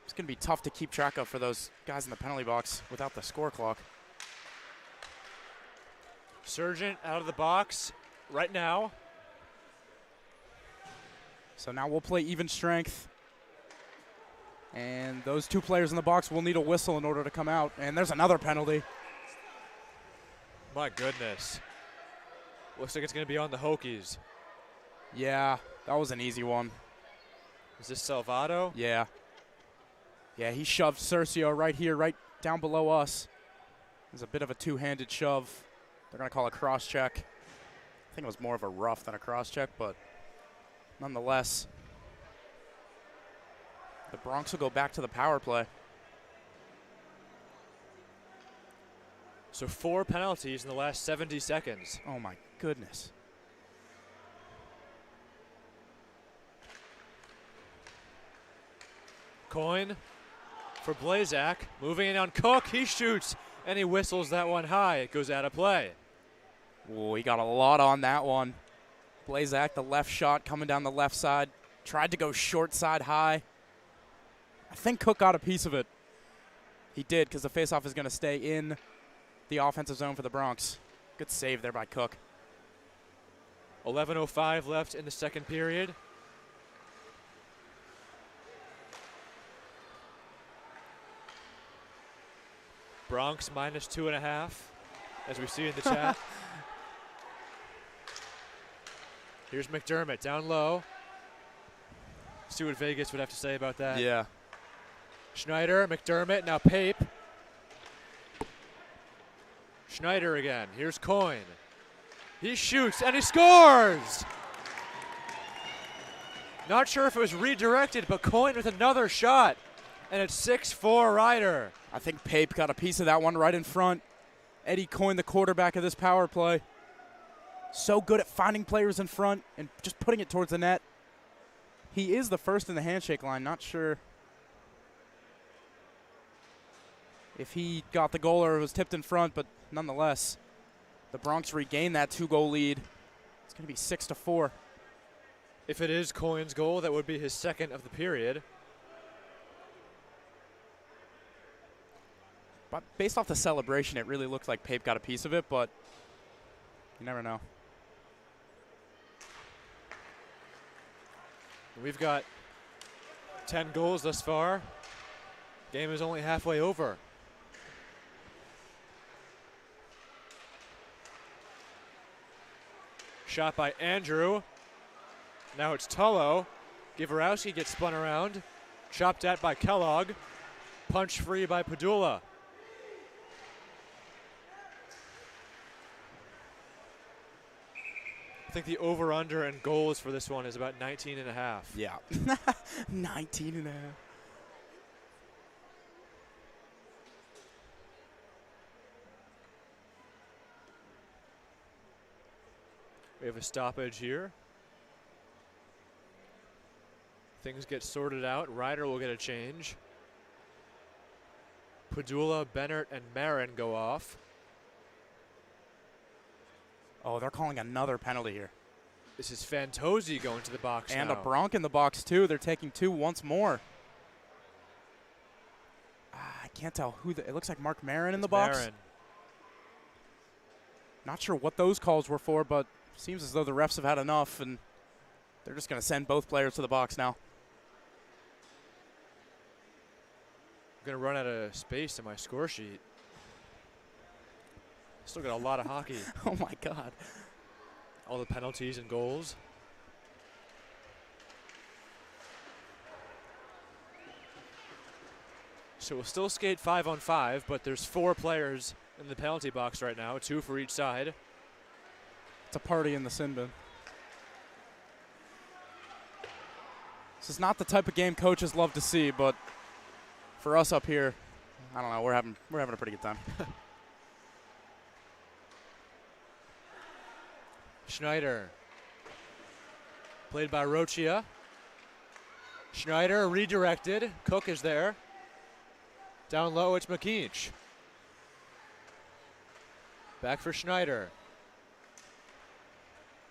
It's going to be tough to keep track of for those guys in the penalty box without the score clock. Sargent out of the box right now. So now we'll play even strength. And those 2 players in the box will need a whistle in order to come out. And there's another penalty. My goodness. Looks like it's going to be on the Hokies. Yeah, that was an easy one. Is this Salvato? Yeah. Yeah, he shoved Cercio right here, right down below us. It was a bit of a two-handed shove. They're going to call a cross-check. I think it was more of a rough than a cross-check, but nonetheless, the Bronx will go back to the power play. So 4 penalties in the last 70 seconds. Oh, my goodness. Coin for Blazak. Moving in on Cook. He shoots, and he whistles that one high. It goes out of play. Oh, he got a lot on that one. Blazak, the left shot coming down the left side. Tried to go short side high. I think Cook got a piece of it. He did, because the faceoff is going to stay in the offensive zone for the Bronx. Good save there by Cook. 11:05 left in the second period. Bronx minus 2.5, as we see in the chat. Here's McDermott down low. See what Vegas would have to say about that. Yeah. Schneider, McDermott, now Pape. Schneider again. Here's Coin. He shoots and he scores! Not sure if it was redirected, but Coin with another shot. And it's 6-4 Rider. I think Pape got a piece of that one right in front. Eddie Coin, the quarterback of this power play. So good at finding players in front and just putting it towards the net. He is the first in the handshake line. Not sure if he got the goal or it was tipped in front, but nonetheless, the Bronx regained that 2-goal lead. It's going to be 6-4. If it is Coin's goal, that would be his second of the period. But based off the celebration, it really looked like Pape got a piece of it, but you never know. We've got 10 goals thus far Game is only halfway over. Shot by Andrew. Now it's Tullo. Givarowski gets spun around. Chopped at by Kellogg. Punch free by Padula. I think the over-under and goals for this one is about 19.5. Yeah. 19.5. We have a stoppage here. Things get sorted out. Ryder will get a change. Padula, Bennett, and Marin go off. Oh, they're calling another penalty here. This is Fantozzi going to the box And now. a Bronk in the box, too. They're taking 2 once more. I can't tell who. It looks like Mark Marin in the box. Marin. Not sure what those calls were for, but seems as though the refs have had enough, and they're just going to send both players to the box now. I'm going to run out of space in my score sheet. Still got a lot of hockey. Oh, my God. All the penalties and goals. So we'll still skate 5-on-5, but there's 4 players in the penalty box right now, 2 for each side. It's a party in the sin bin. This is not the type of game coaches love to see, but for us up here, I don't know, we're having a pretty good time. Schneider. Played by Rochia. Schneider redirected. Cook is there. Down low, it's McKeach. Back for Schneider.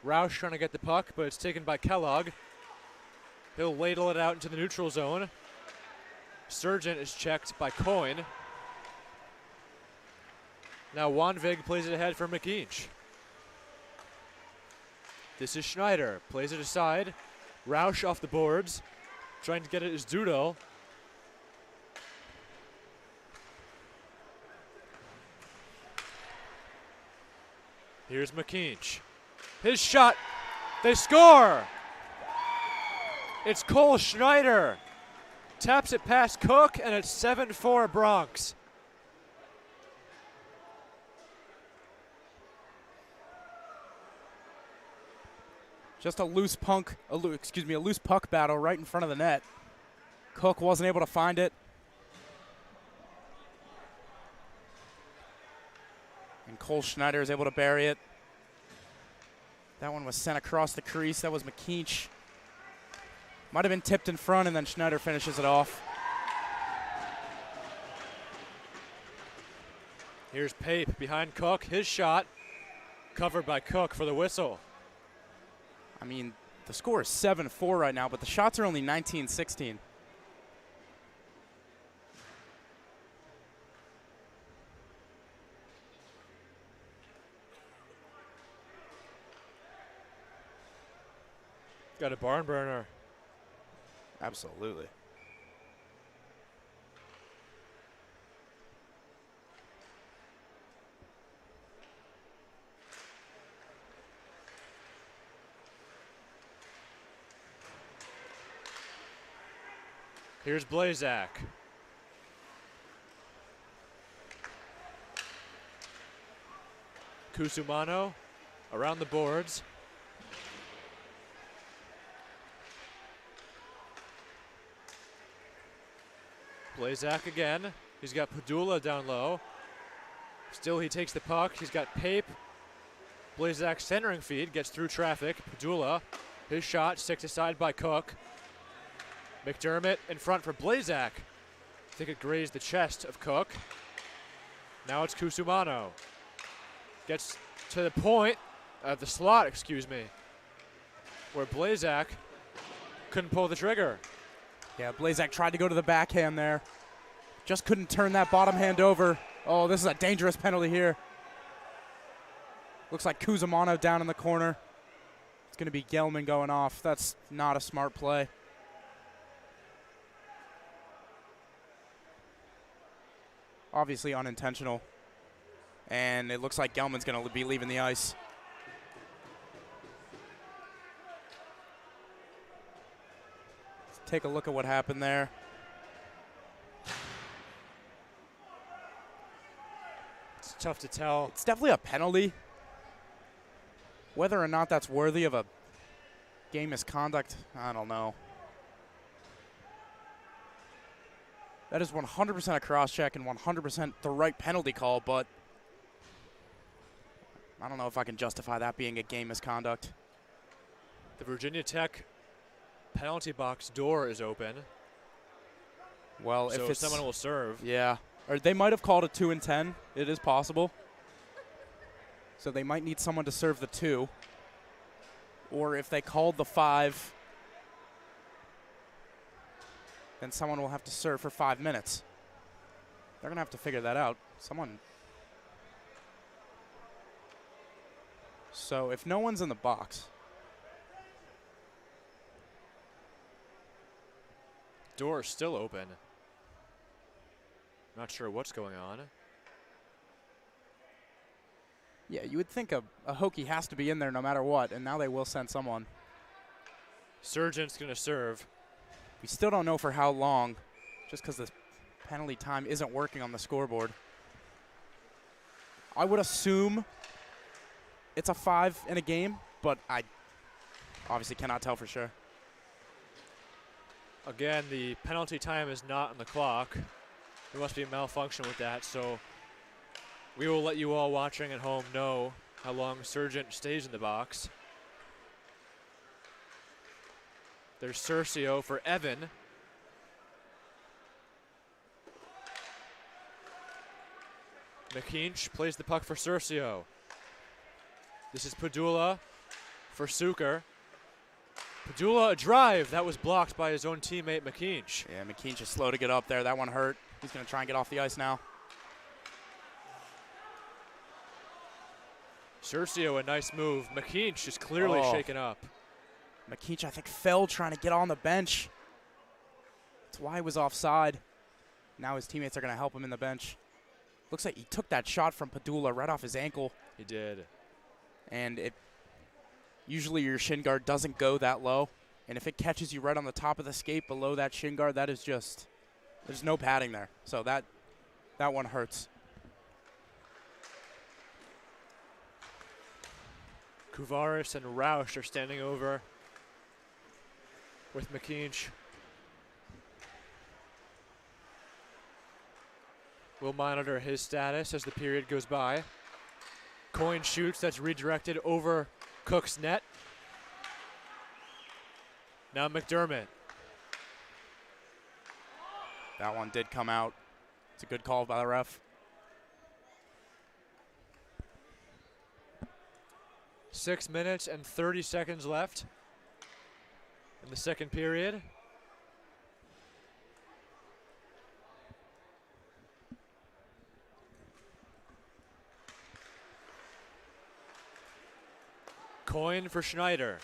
Roush trying to get the puck, but it's taken by Kellogg. He'll ladle it out into the neutral zone. Surgeon is checked by Coyne. Now Wanvig plays it ahead for McKeach. This is Schneider. Plays it aside. Roush off the boards. Trying to get it is Dudo. Here's McKeach. His shot. They score! It's Cole Schneider. Taps it past Cook, and it's 7-4 Bronx. Just a loose puck battle right in front of the net. Cook wasn't able to find it. And Cole Schneider is able to bury it. That one was sent across the crease. That was McKeach. Might have been tipped in front, and then Schneider finishes it off. Here's Pape behind Cook. His shot covered by Cook for the whistle. I mean, the score is 7-4 right now, but the shots are only 19-16. Got a barn burner. Absolutely. Here's Blazak. Kusumano around the boards. Blazak again. He's got Padula down low. Still he takes the puck. He's got Pape. Blazak centering feed, gets through traffic. Padula, his shot, sticks aside by Cook. McDermott in front for Blazak. I think it grazed the chest of Cook. Now it's Kusumano. Gets to the point, the slot, excuse me, where Blazak couldn't pull the trigger. Yeah, Blazak tried to go to the backhand there. Just couldn't turn that bottom hand over. Oh, this is a dangerous penalty here. Looks like Kusumano down in the corner. It's going to be Gelman going off. That's not a smart play. Obviously unintentional. And it looks like Gelman's going to be leaving the ice. Let's take a look at what happened there. It's tough to tell. It's definitely a penalty. Whether or not that's worthy of a game misconduct, I don't know. That is 100% a cross-check and 100% the right penalty call, but I don't know if I can justify that being a game misconduct. The Virginia Tech penalty box door is open. Well, so if someone will serve. Yeah. Or they might have called a 2 and 10. It is possible. So they might need someone to serve the 2. Or if they called the 5, then someone will have to serve for 5 minutes. They're going to have to figure that out. So if no one's in the box. Door is still open. Not sure what's going on. Yeah, you would think a Hokie has to be in there no matter what, and now they will send someone. Surgeon's going to serve. We still don't know for how long, just because the penalty time isn't working on the scoreboard. I would assume it's a 5 in a game, but I obviously cannot tell for sure. Again, the penalty time is not on the clock. There must be a malfunction with that, so we will let you all watching at home know how long Surgeon stays in the box. There's Cercio for Evan. McKeach plays the puck for Cercio. This is Padula for Suker. Padula, a drive. That was blocked by his own teammate, McKeach. Yeah, McKeach is slow to get up there. That one hurt. He's going to try and get off the ice now. Cercio, a nice move. McKeach is clearly shaken up. McKeach, I think, fell trying to get on the bench. That's why he was offside. Now his teammates are going to help him in the bench. Looks like he took that shot from Padula right off his ankle. He did. And usually your shin guard doesn't go that low. And if it catches you right on the top of the skate below that shin guard, that is just, there's no padding there. So that one hurts. Kuvaris and Roush are standing over with McKeach. We'll monitor his status as the period goes by. Coin shoots, that's redirected over Cook's net. Now McDermott. That one did come out. It's a good call by the ref. 6 minutes and 30 seconds left in the second period. Coin for Schneider.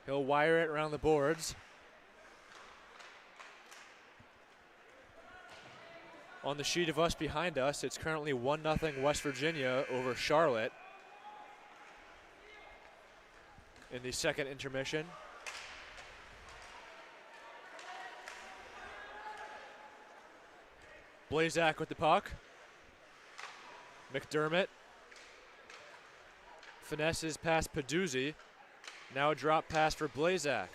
He'll wire it around the boards. On the sheet of us behind us, it's currently 1-0 West Virginia over Charlotte in the second intermission. Blazak with the puck. McDermott finesses past Paduzzi. Now a drop pass for Blazak.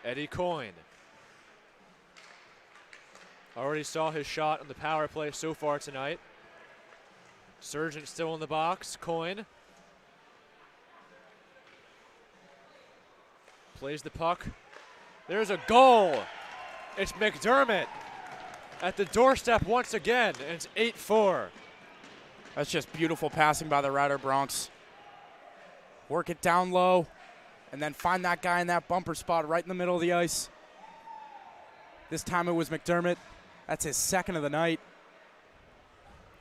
Eddie Coyne. Already saw his shot on the power play so far tonight. Surgeon still in the box. Coyne plays the puck. There's a goal. It's McDermott at the doorstep once again, and it's 8-4. That's just beautiful passing by the Rider Bronx. Work it down low, and then find that guy in that bumper spot right in the middle of the ice. This time it was McDermott. That's his second of the night.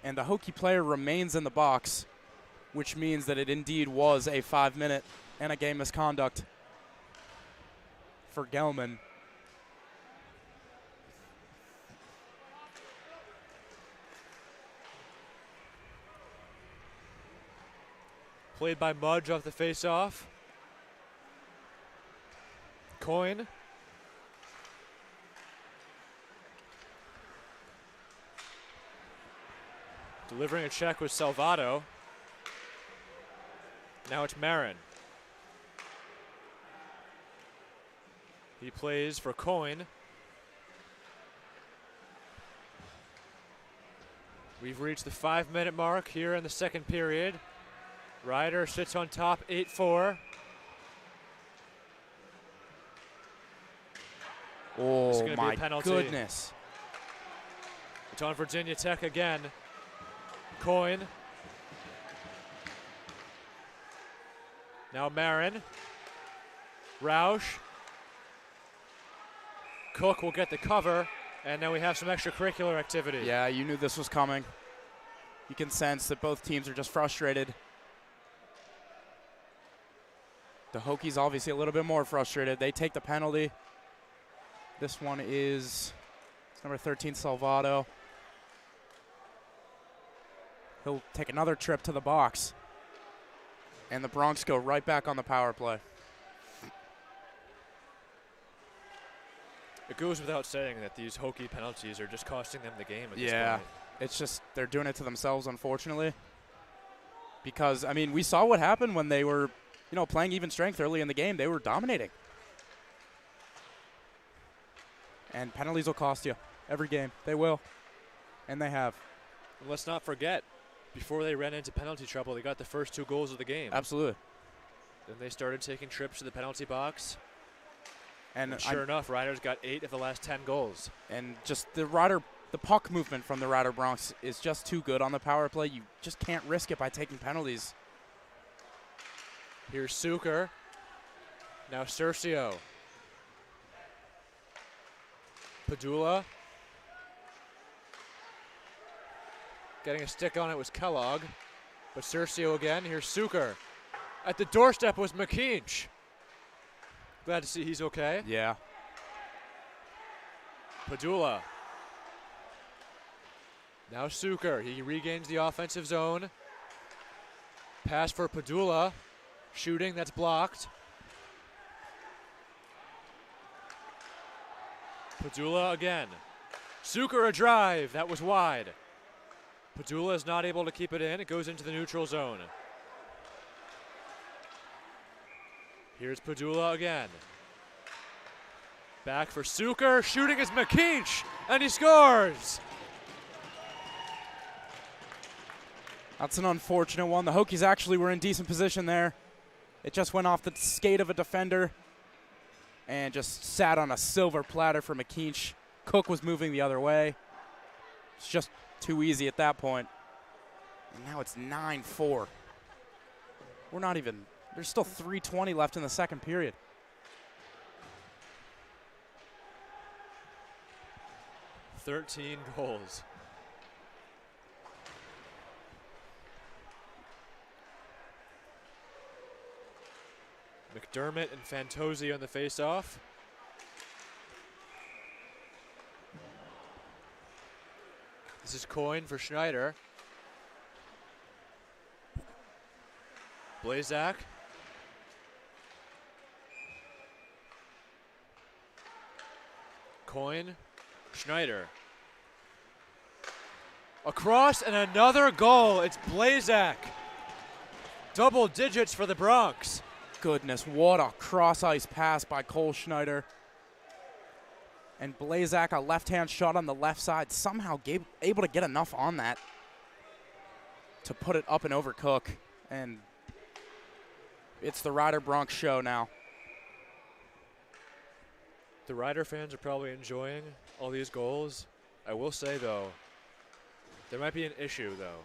And the Hokie player remains in the box, which means that it indeed was a 5-minute and a game misconduct for Gelman. Played by Mudge off the face-off. Coin. Delivering a check with Salvato. Now it's Marin. He plays for Coin. We've reached the 5-minute mark here in the second period. Ryder sits on top, 8-4. Oh, my goodness. It's on Virginia Tech again. Coin. Now Marin. Roush. Cook will get the cover, and now we have some extracurricular activity. Yeah, you knew this was coming. You can sense that both teams are just frustrated. The Hokies obviously a little bit more frustrated. They take the penalty. This one is number 13, Salvato. He'll take another trip to the box. And the Bronx go right back on the power play. It goes without saying that these Hokie penalties are just costing them the game at this Yeah, point. it's just they're doing it to themselves, unfortunately. Because, I mean, we saw what happened when they were, playing even strength early in the game. They were dominating. And penalties will cost you every game. They will. And they have. And let's not forget, before they ran into penalty trouble, they got the first 2 goals of the game. Absolutely. Then they started taking trips to the penalty box. And sure enough, Ryder's got 8 of the last 10 goals. And just the puck movement from the Ryder Bronx is just too good on the power play. You just can't risk it by taking penalties. Here's Suker. Now Cercio. Padula. Getting a stick on it was Kellogg. But Cercio again. Here's Suker. At the doorstep was McKeach. Glad to see he's okay. Yeah. Padula. Now Suker. He regains the offensive zone. Pass for Padula. Shooting, that's blocked. Padula again. Suker a drive. That was wide. Padula is not able to keep it in. It goes into the neutral zone. Here's Padula again. Back for Suker. Shooting is McKeach, and he scores. That's an unfortunate one. The Hokies actually were in decent position there. It just went off the skate of a defender and just sat on a silver platter for McKeach. Cook was moving the other way. It's just too easy at that point. And now it's 9-4. We're not even, there's still 3:20 left in the second period. $13 goals. McDermott and Fantozzi on the face-off. This is Coin for Schneider. Blazak. Coin. Schneider. Across and another goal. It's Blazak. Double digits for the Bronx. Goodness, what a cross-ice pass by Cole Schneider. And Blazak, a left-hand shot on the left side, somehow able to get enough on that to put it up and over Cook. And it's the Ryder Bronx show now. The Ryder fans are probably enjoying all these goals. I will say, though, there might be an issue, though.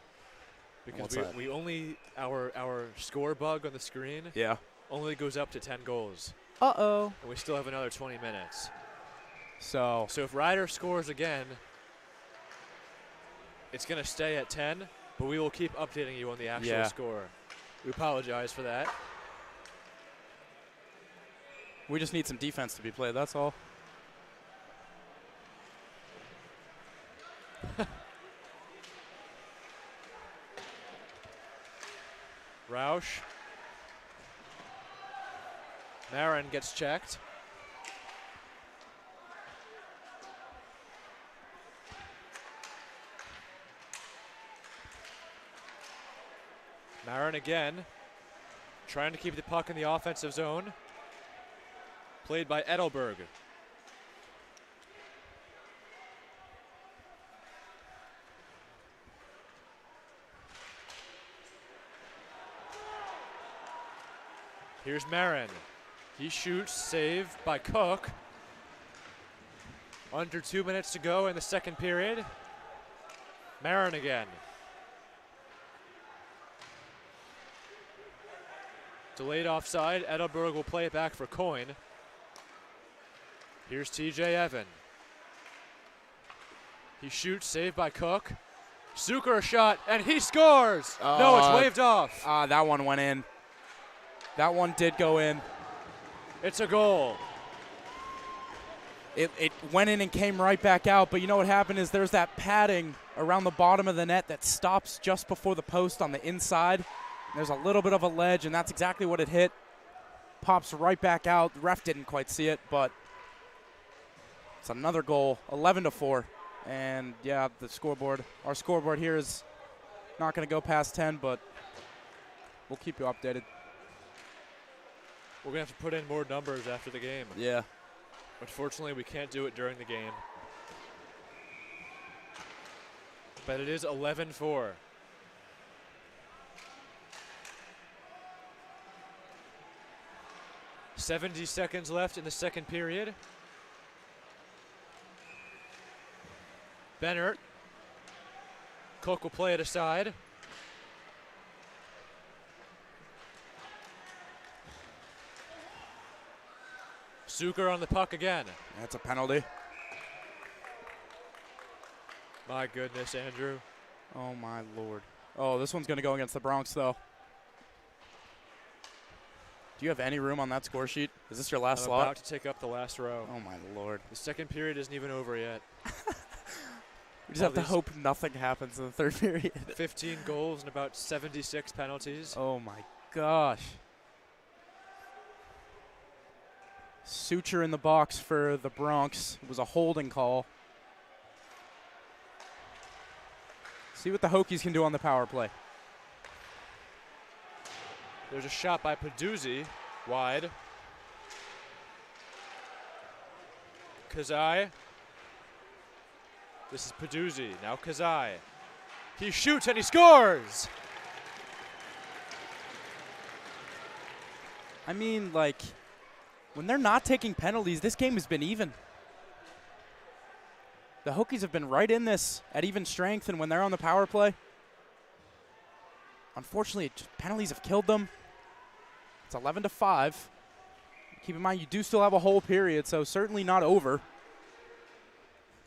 Because we only, our score bug on the screen only goes up to 10 goals. Uh-oh. And we still have another 20 minutes. So if Ryder scores again, it's going to stay at 10, but we will keep updating you on the actual score. We apologize for that. We just need some defense to be played, that's all. Roush. Marin gets checked. Marin again, trying to keep the puck in the offensive zone. Played by Edelberg. Here's Marin. He shoots, save by Cook. Under 2 minutes to go in the second period. Marin again. Delayed offside. Edelberg will play it back for Coyne. Here's TJ Evan. He shoots, saved by Cook. Zucker a shot, and he scores! No, it's waved off. That one went in. That one did go in. It's a goal. It went in and came right back out, but you know what happened is there's that padding around the bottom of the net that stops just before the post on the inside. There's a little bit of a ledge, and that's exactly what it hit. Pops right back out. The ref didn't quite see it, but it's another goal, 11-4. And, yeah, the scoreboard, our scoreboard here is not going to go past 10, but we'll keep you updated. We're going to have to put in more numbers after the game. Yeah. Unfortunately, we can't do it during the game. But it is 11-4. .70 seconds left in the second period. Bennert. Cook will play it aside. Zucker on the puck again. That's a penalty. My goodness, Andrew. Oh, my Lord. Oh, this one's going to go against the Bronx, though. Do you have any room on that score sheet? Is this your last slot? I'm about to take up the last row. Oh, my Lord. The second period isn't even over yet. We just have to hope nothing happens in the third period. 15 goals and about 76 penalties. Oh, my gosh. Suture in the box for the Bronx. It was a holding call. See what the Hokies can do on the power play. There's a shot by Peduzzi, wide. Kazai. This is Peduzzi, now Kazai. He shoots and he scores! I mean, like, when they're not taking penalties, this game has been even. The Hokies have been right in this at even strength, and when they're on the power play, unfortunately, penalties have killed them. It's 11-5. Keep in mind, you do still have a whole period, so certainly not over.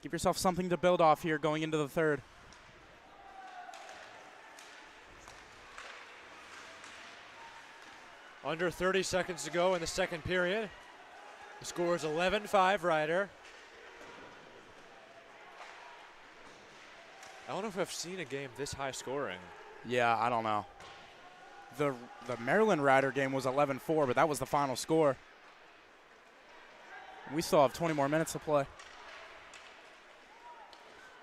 Give yourself something to build off here going into the third. Under 30 seconds to go in the second period. The score is 11-5 Rider. I don't know if I've seen a game this high scoring. Yeah, I don't know. The Maryland Rider game was 11-4, but that was the final score. We still have 20 more minutes to play.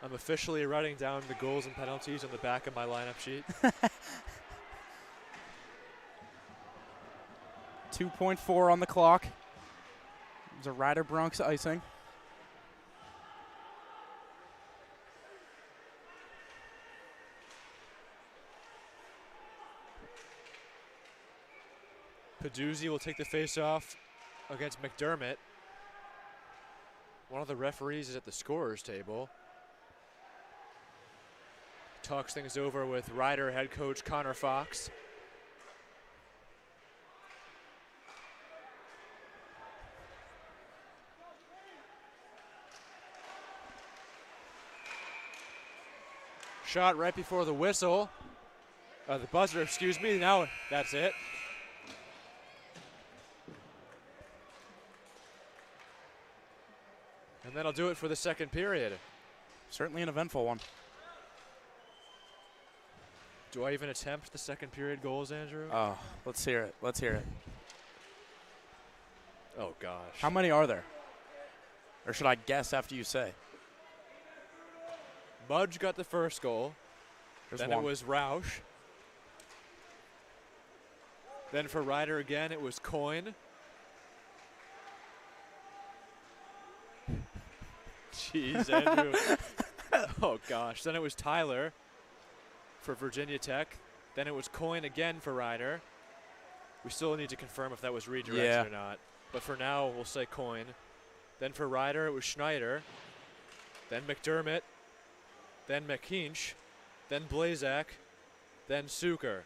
I'm officially writing down the goals and penalties on the back of my lineup sheet. 2.4 on the clock. It was a Rider Bronx icing. Peduzzi will take the face-off against McDermott. One of the referees is at the scorer's table. Talks things over with Rider head coach Connor Fox. Shot right before the whistle. The buzzer, excuse me. Now that's it. And that'll do it for the second period. Certainly an eventful one. Do I even attempt the second period goals, Andrew? Oh, let's hear it. Let's hear it. Oh, gosh. How many are there? Or should I guess after you say? Mudge got the first goal. There's Then one. it was Roush. Then for Ryder again, it was Coyne. Jeez, Andrew. Oh, gosh. Then it was Tyler for Virginia Tech. Then it was Coyne again for Ryder. We still need to confirm if that was redirection or not. But for now, we'll say Coyne. Then for Ryder, it was Schneider. Then McDermott. Then McKinch. Then Blazak. Then Suker.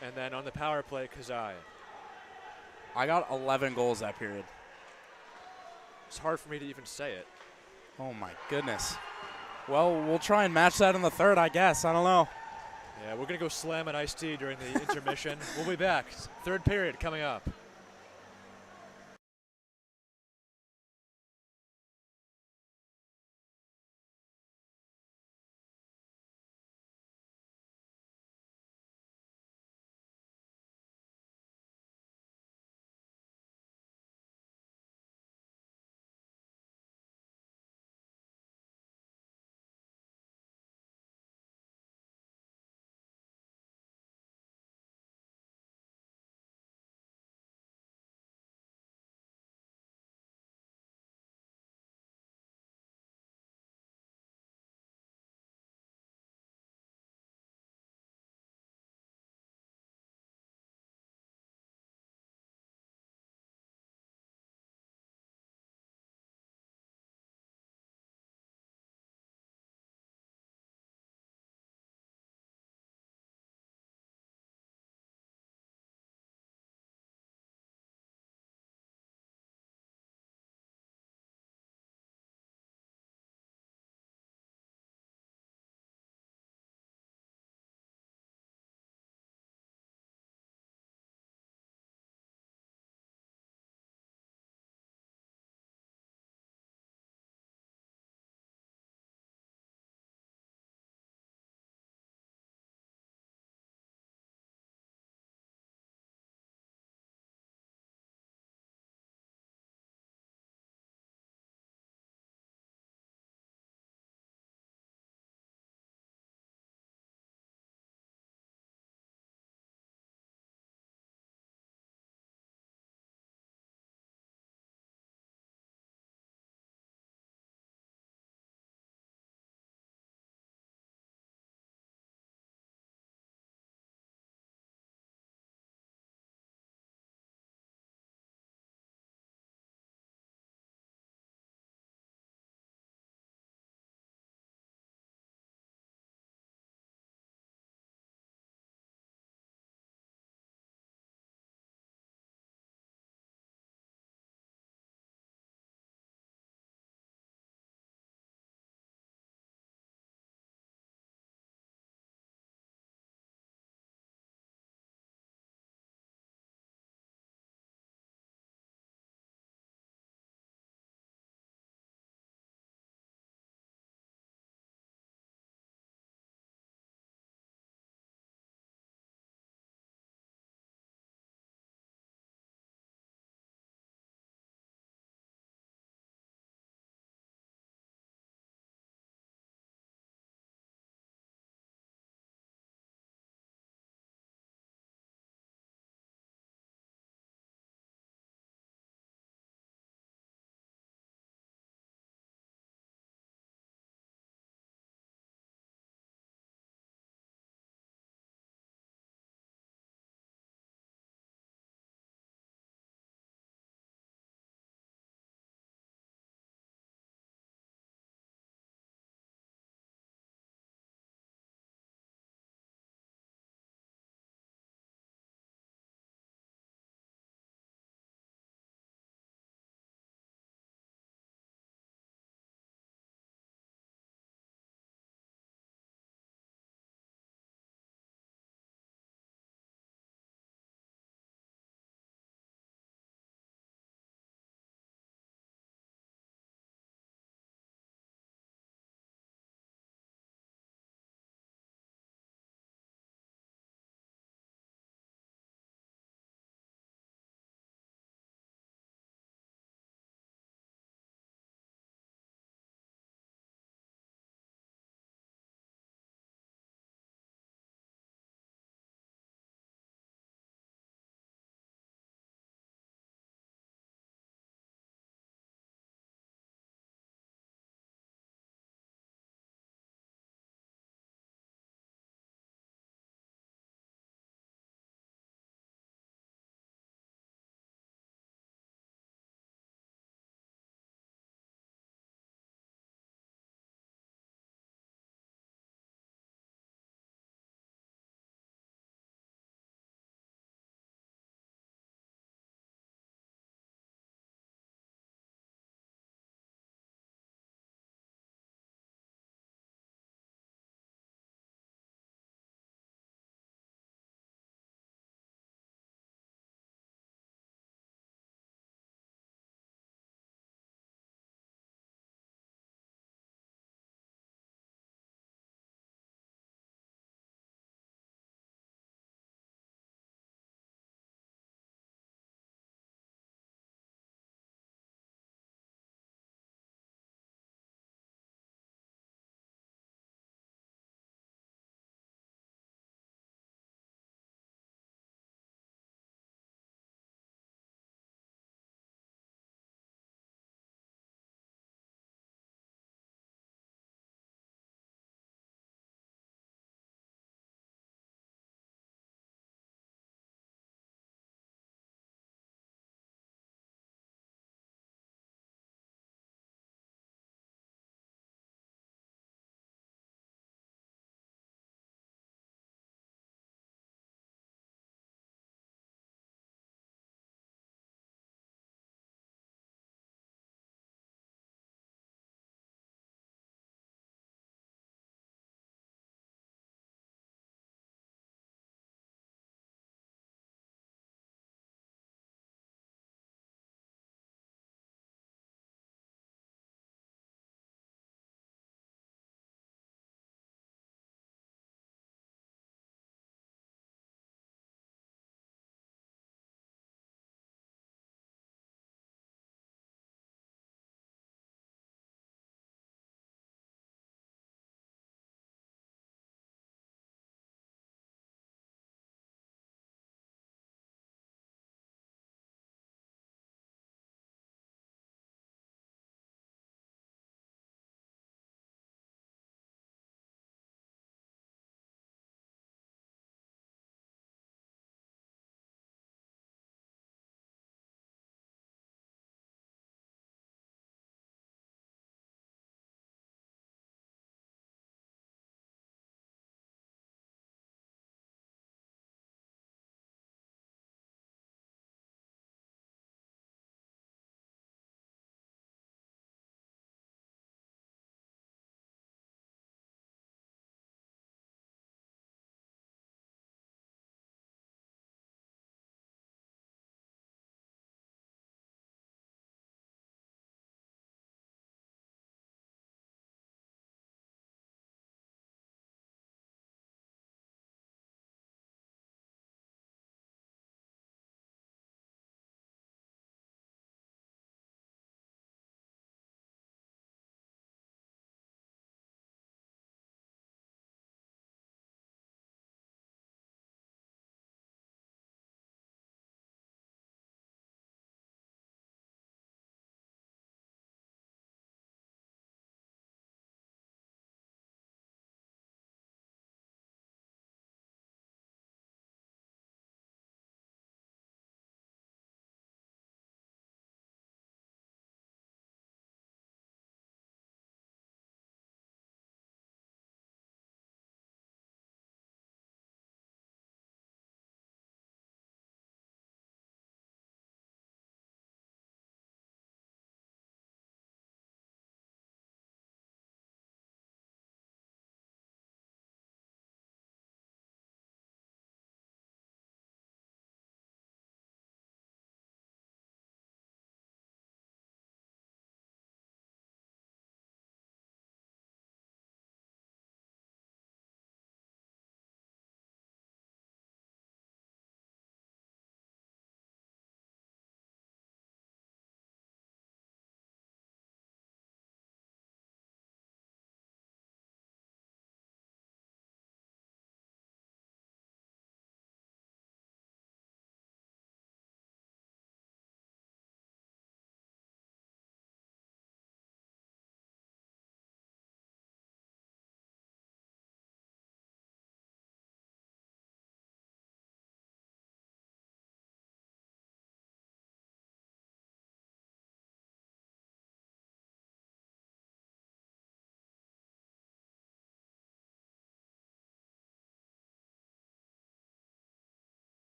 And then on the power play, Kazai. I got 11 goals that period. It's hard for me to even say it. Oh, my goodness. Well, we'll try and match that in the third, I guess. I don't know. Yeah, we're going to go slam an iced tea during the intermission. We'll be back. Third period coming up.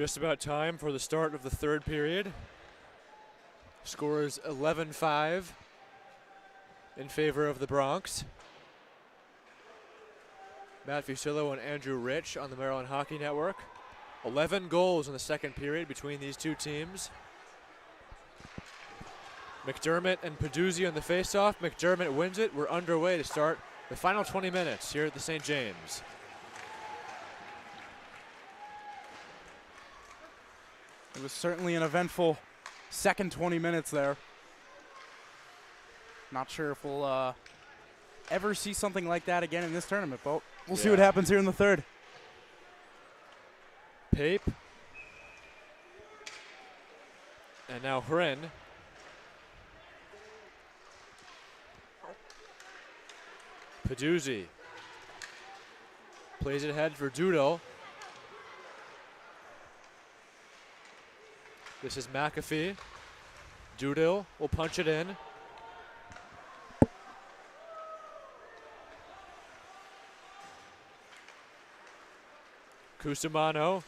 Just about time for the start of the third period. Score is 11-5 in favor of the Bronx. Matt Fusillo and Andrew Rich on the Maryland Hockey Network. 11 goals in the second period between these two teams. McDermott and Peduzzi on the faceoff. McDermott wins it. We're underway to start the final 20 minutes here at the St. James. It was certainly an eventful second 20 minutes there. Not sure if we'll ever see something like that again in this tournament, but we'll see what happens here in the third. Pape. And now Hryn. Peduzzi plays it ahead for Doodle. This is McAfee. Doodle will punch it in. Cusimano.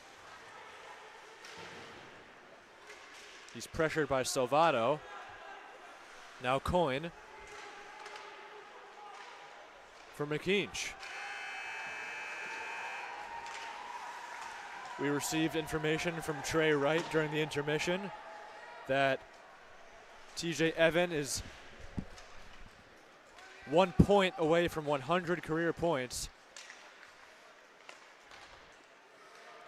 He's pressured by Salvato. Now Coyne for McKeach. We received information from Trey Wright during the intermission that TJ Evan is 1 point away from 100 career points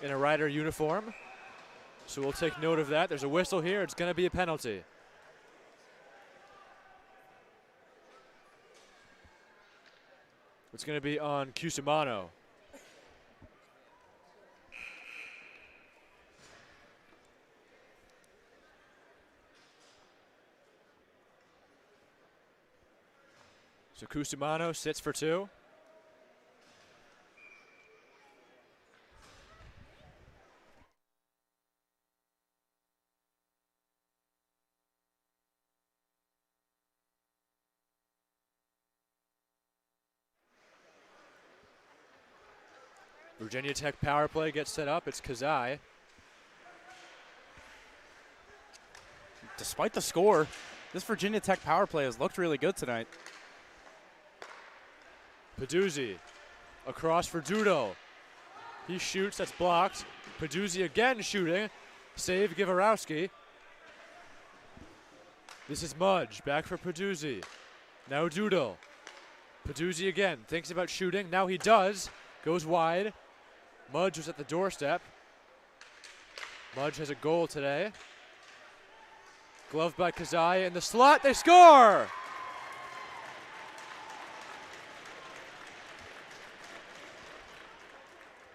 in a Rider uniform. So we'll take note of that. There's a whistle here. It's going to be a penalty. It's going to be on Cusimano. So Cusimano sits for two. Virginia Tech power play gets set up. It's Kazai. Despite the score, this Virginia Tech power play has looked really good tonight. Peduzzi across for Dudo. He shoots, that's blocked. Peduzzi again shooting. Save Givarowski. This is Mudge, back for Peduzzi. Now Dudo. Peduzzi again, thinks about shooting. Now he does. Goes wide. Mudge was at the doorstep. Mudge has a goal today. Gloved by Kazai in the slot. They score!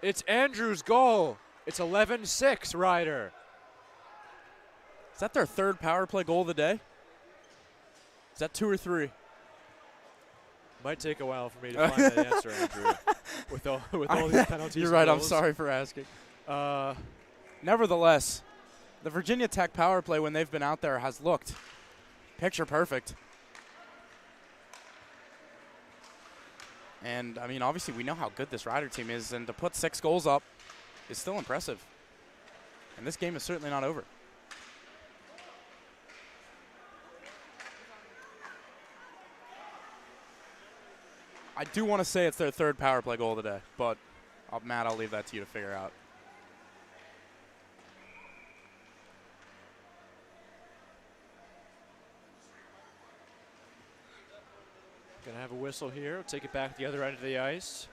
It's Andrew's goal. It's 11-6, Rider. Is that their third power play goal of the day? Is that 2 or 3? Might take a while for me to find that answer, Andrew. with all these penalties. You're right. I'm sorry for asking. Nevertheless, the Virginia Tech power play when they've been out there has looked picture perfect. And, I mean, obviously we know how good this Rider team is, and to put 6 goals up is still impressive. And this game is certainly not over. I do want to say it's their third power play goal of the day, but, Matt, I'll leave that to you to figure out. Gonna have a whistle here. We'll take it back to the other end of the ice.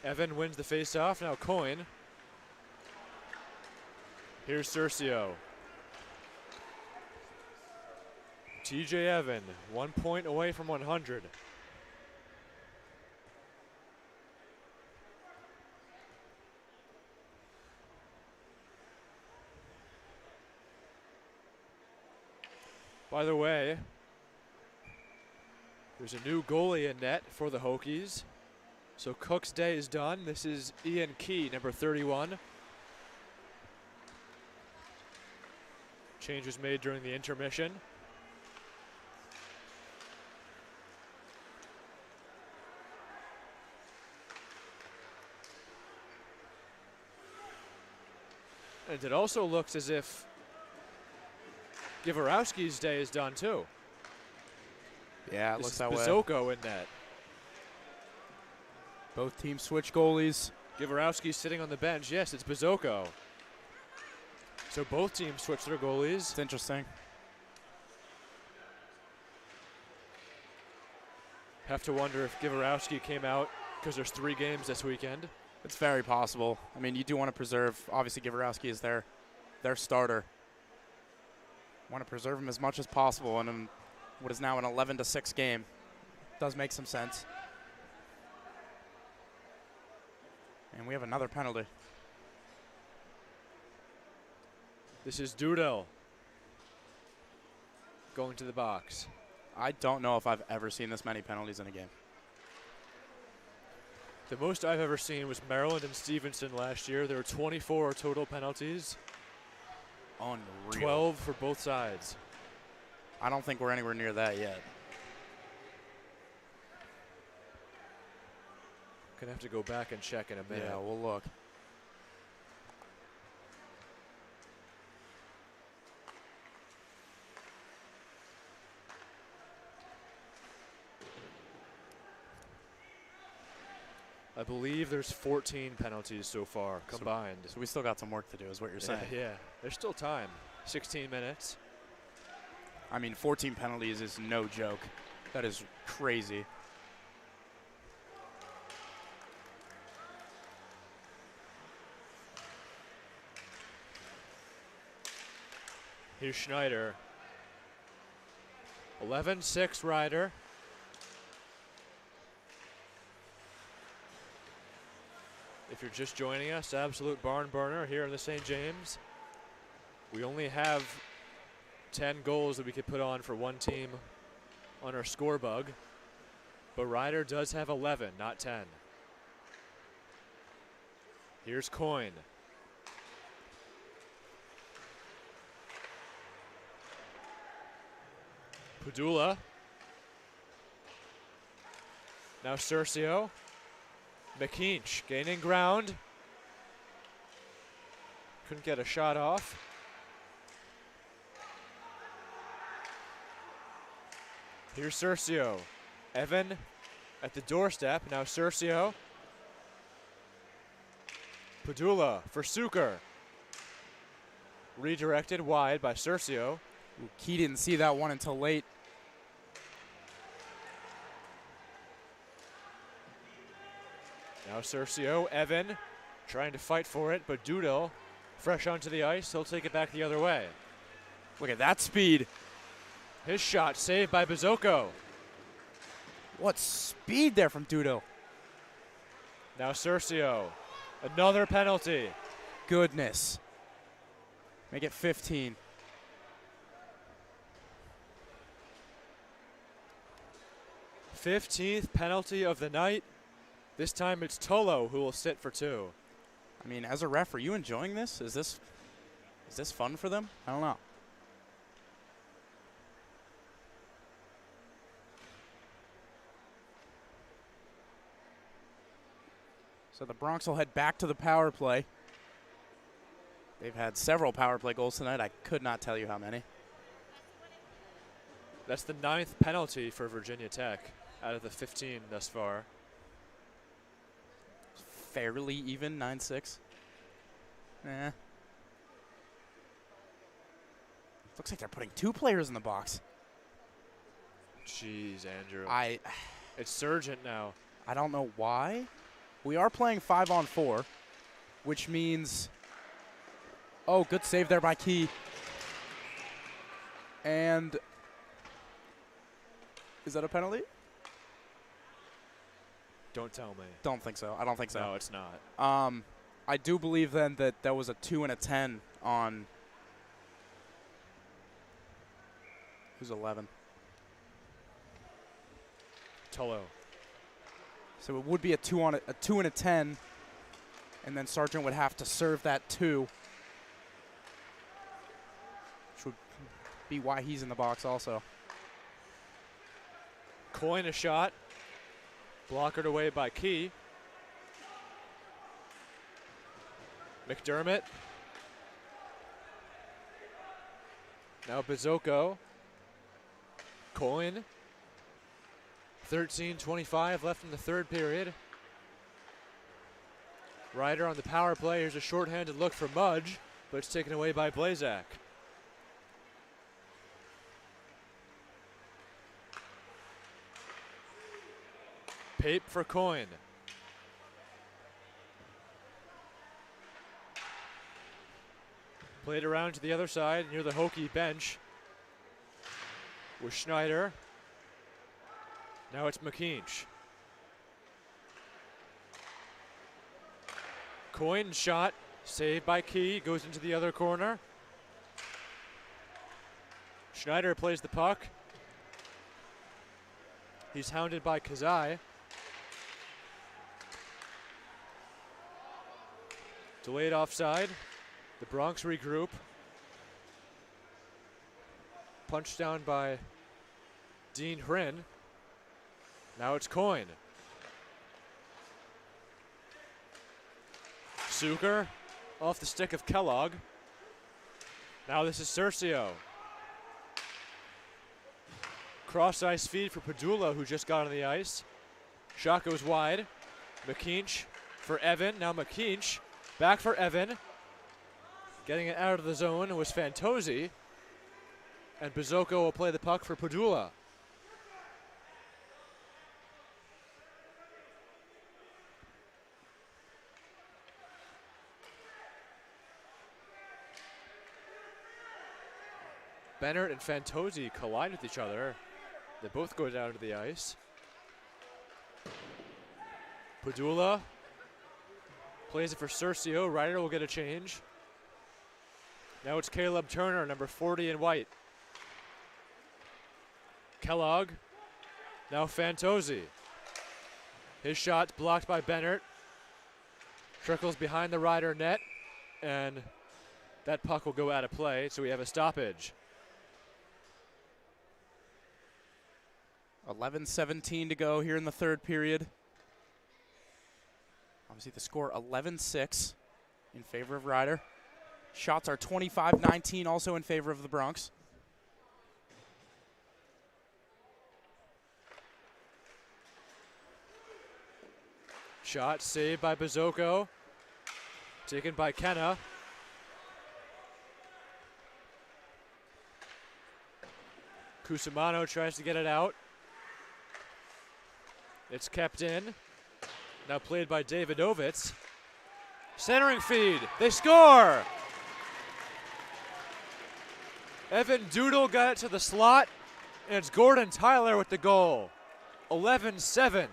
Evan wins the faceoff. Now Coyne. Here's Cercio. TJ Evan, 1 point away from 100. By the way, there's a new goalie in net for the Hokies. So Cook's day is done. This is Ian Key, number 31. Change was made during the intermission. And it also looks as if Givorowski's day is done too. Yeah, it looks that way. Bizoko in net. Both teams switch goalies. Givorowski's sitting on the bench. Yes, it's Bizoko. So both teams switch their goalies. It's interesting. Have to wonder if Givorowski came out because there's 3 games this weekend. It's very possible. I mean, you do want to preserve, obviously Givorowski is their starter. Want to preserve him as much as possible in what is now an 11-6 game. Does make some sense. And we have another penalty. This is Dudel going to the box. I don't know if I've ever seen this many penalties in a game. The most I've ever seen was Maryland and Stevenson last year. There were 24 total penalties. Unreal. 12 for both sides. I don't think we're anywhere near that yet. Gonna have to go back and check in a minute. Yeah, we'll look. I believe there's 14 penalties so far combined. So we still got some work to do is what you're saying. Yeah, there's still time. 16 minutes. I mean, 14 penalties is no joke. That is crazy. Here's Schneider. 11-6 Ryder. If you're just joining us, absolute barn burner here in the St. James. We only have 10 goals that we could put on for one team on our score bug. But Ryder does have 11, not 10. Here's Coyne. Padula. Now Cercio. McKeach gaining ground. Couldn't get a shot off. Here's Cercio. Evan at the doorstep. Now Cercio. Padula for Suker. Redirected wide by Cercio. Ooh, Key didn't see that one until late. Now Cercio, Evan trying to fight for it, but Dudel fresh onto the ice. He'll take it back the other way. Look at that speed. His shot saved by Bizoko. What speed there from Dudel. Now Cercio, another penalty. Goodness. Make it 15. th penalty of the night. This time it's Tolo who will sit for 2. I mean, as a ref, are you enjoying this? Is this fun for them? I don't know. So the Bronx will head back to the power play. They've had several power play goals tonight. I could not tell you how many. That's the 9th penalty for Virginia Tech out of the 15 thus far. Fairly even, 9-6. Eh. Looks like they're putting 2 players in the box. Jeez, Andrew. It's Surgent now. I don't know why. We are playing 5-on-4, which means, oh, good save there by Key. And is that a penalty? Don't tell me. Don't think so. I don't think so. No, it's not. I do believe then that that was a 2 and a 10 on who's 11. Tolo. So it would be a 2 and a 10, and then Sargent would have to serve that 2, which would be why he's in the box also. Coyne a shot. Blockered away by Key. McDermott. Now Bizocco. Coyne. 13:25 left in the third period. Ryder on the power play. Here's a shorthanded look for Mudge, but it's taken away by Blazak. Pape for Coyne. Played around to the other side near the Hokie bench with Schneider. Now it's McKeach. Coyne shot, saved by Key, goes into the other corner. Schneider plays the puck. He's hounded by Kazai. Delayed offside. The Bronx regroup. Punched down by Dean Hryn. Now it's Coyne. Suker off the stick of Kellogg. Now this is Cercio. Cross ice feed for Padula, who just got on the ice. Shot goes wide. McKeach for Evan. Now McKeach back for Evan. Getting it out of the zone was Fantozzi. And Bizocco will play the puck for Padula. Bennett and Fantozzi collide with each other. They both go down to the ice. Padula plays it for Cercio. Ryder will get a change. Now it's Caleb Turner, number 40 in white. Kellogg. Now Fantozzi. His shot's blocked by Bennett. Trickles behind the Ryder net, and that puck will go out of play, so we have a stoppage. 11:17 to go here in the third period. Obviously the score 11-6 in favor of Ryder. Shots are 25-19 also in favor of the Bronx. Shot saved by Bizocco. Taken by Kenna. Cusimano tries to get it out. It's kept in. Now played by Davidovitz. Centering feed. They score! Evan Doodle got it to the slot, and it's Gordon Tyler with the goal. 11-7.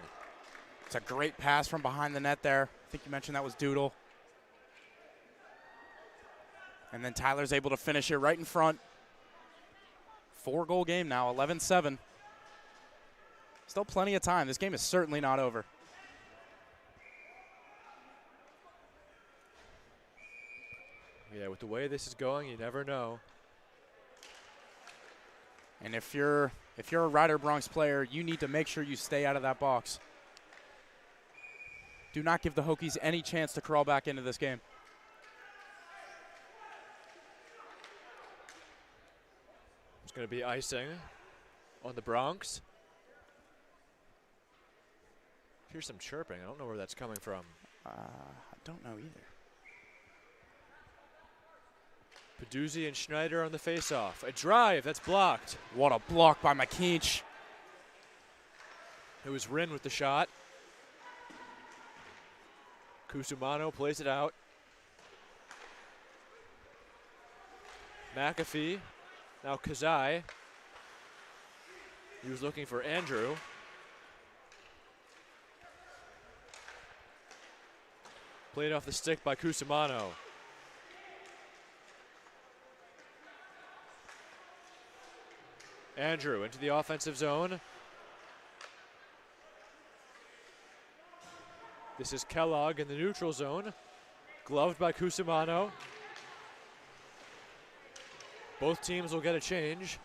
It's a great pass from behind the net there. I think you mentioned that was Doodle. And then Tyler's able to finish it right in front. 4-goal game now, 11-7. Still plenty of time. This game is certainly not over. Yeah, with the way this is going, you never know. And if you're a Ryder Bronx player, you need to make sure you stay out of that box. Do not give the Hokies any chance to crawl back into this game. It's going to be icing on the Bronx. Here's some chirping. I don't know where that's coming from. I don't know either. Peduzzi and Schneider on the faceoff. A drive that's blocked. What a block by McKeach. It was Hryn with the shot. Cusimano plays it out. McAfee. Now Kazai. He was looking for Andrew. Played off the stick by Cusimano. Andrew into the offensive zone. This is Kellogg in the neutral zone. Gloved by Cusimano. Both teams will get a change.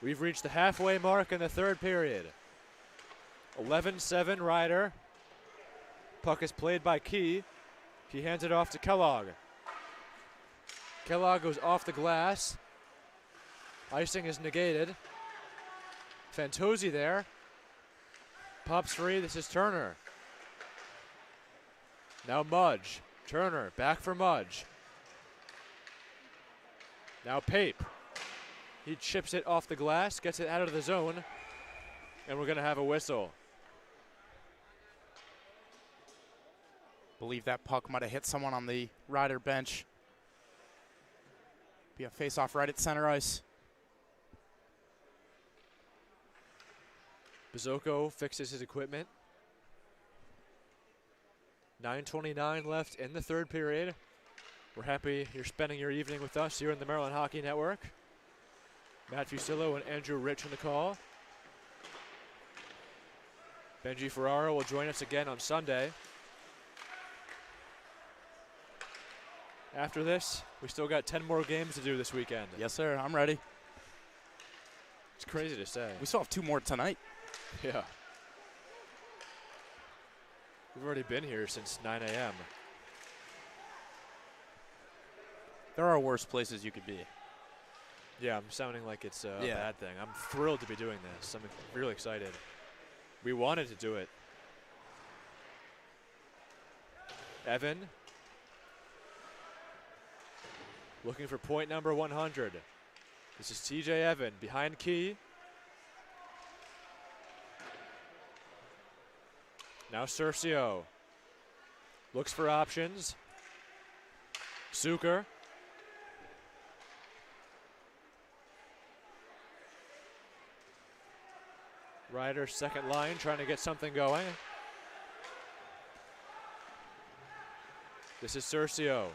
We've reached the halfway mark in the third period. 11-7 Rider. Puck is played by Key. He hands it off to Kellogg. Kellogg goes off the glass. Icing is negated. Fantozzi there. Pops free. This is Turner. Now Mudge. Turner back for Mudge. Now Pape. He chips it off the glass, gets it out of the zone, and we're going to have a whistle. Believe that puck might have hit someone on the Rider bench. Be a face-off right at center ice. Bizocco fixes his equipment. 9:29 left in the third period. We're happy you're spending your evening with us here in the Maryland Hockey Network. Matt Fusillo and Andrew Rich on the call. Benji Ferraro will join us again on Sunday. After this, we still got 10 more games to do this weekend. Yes, sir. I'm ready. It's crazy to say. We still have 2 more tonight. Yeah. We've already been here since 9 a.m. There are worse places you could be. Yeah, I'm sounding like it's a bad thing. I'm thrilled to be doing this. I'm really excited. We wanted to do it. Evan. Looking for point number 100. This is TJ Evan behind Key. Now Cercio. Looks for options. Zucker. Ryder second line trying to get something going. This is Cercio.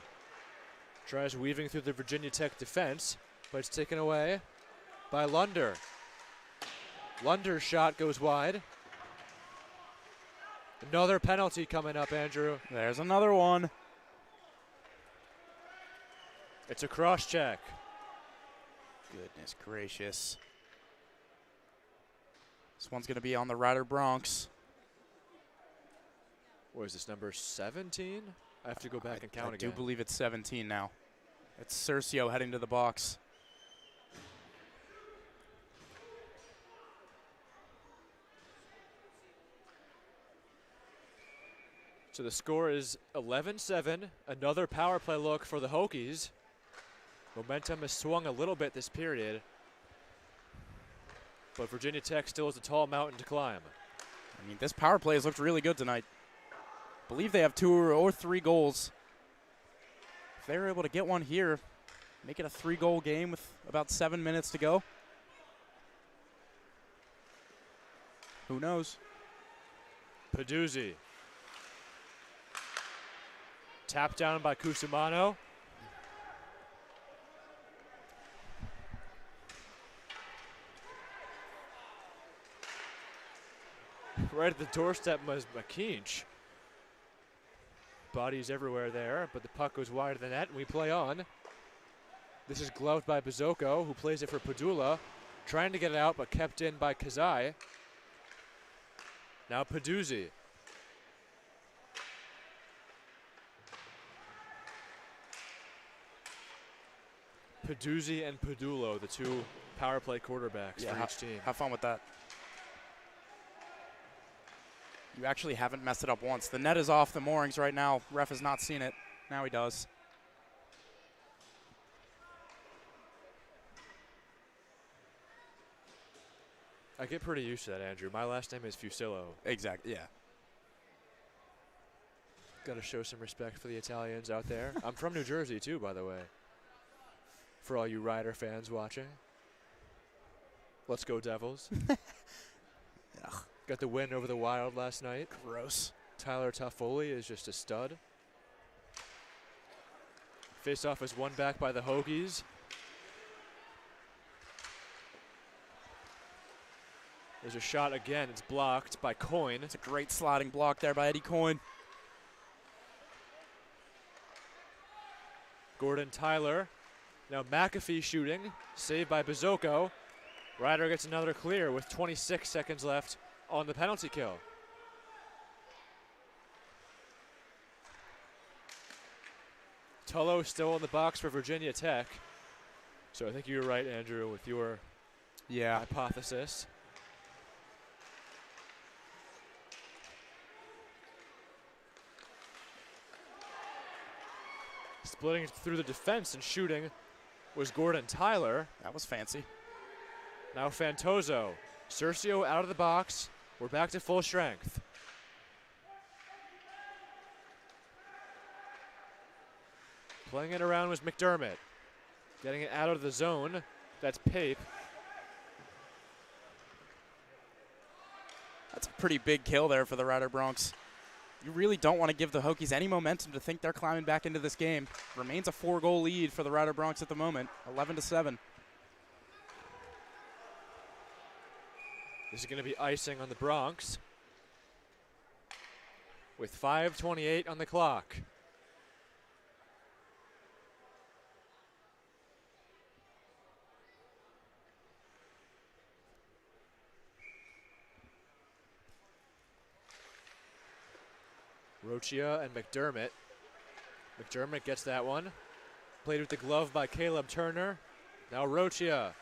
Tries weaving through the Virginia Tech defense, but it's taken away by Lunder. Lunder's shot goes wide. Another penalty coming up, Andrew. There's another one. It's a cross check. Goodness gracious. This one's going to be on the Rider Bronx. What is this, number 17? I have to go back and count again. I do believe it's 17 now. It's Cercio heading to the box. So the score is 11-7. Another power play look for the Hokies. Momentum has swung a little bit this period, but Virginia Tech still has a tall mountain to climb. I mean, this power play has looked really good tonight. I believe they have 2 or 3 goals. If they were able to get one here, make it a 3-goal game with about 7 minutes to go. Who knows? Peduzzi. Tapped down by Cusimano. Right at the doorstep was McKeach. Bodies everywhere there, but the puck goes wide of the net, and we play on. This is gloved by Bizocco, who plays it for Padula. Trying to get it out, but kept in by Kazai. Now Peduzzi. Peduzzi and Padulo, the 2 power play quarterbacks for each team. Have fun with that. You actually haven't messed it up once. The net is off the moorings right now. Ref has not seen it. Now he does. I get pretty used to that, Andrew. My last name is Fusillo. Exactly, yeah. Got to show some respect for the Italians out there. I'm from New Jersey, too, by the way. For all you Rider fans watching. Let's go, Devils. Ugh. Got the win over the Wild last night. Gross. Tyler Toffoli is just a stud. Face-off is won back by the Hokies. There's a shot again. It's blocked by Coyne. It's a great sliding block there by Eddie Coyne. Gordon Tyler Now McAfee shooting, saved by Bizocco. Ryder gets another clear with 26 seconds left on the penalty kill. Tullo still in the box for Virginia Tech. So I think you were right, Andrew, with your hypothesis. Splitting through the defense and shooting was Gordon Tyler. That was fancy. Now Fantozo. Cercio out of the box. We're back to full strength. Playing it around was McDermott. Getting it out of the zone. That's Pape. That's a pretty big kill there for the Rider Broncs. You really don't want to give the Hokies any momentum to think they're climbing back into this game. Remains a 4-goal lead for the Rider Broncs at the moment, 11-7. This is going to be icing on the Broncs with 5:28 on the clock. Rochia and McDermott. McDermott gets that one. Played with the glove by Caleb Turner. Now Rochia.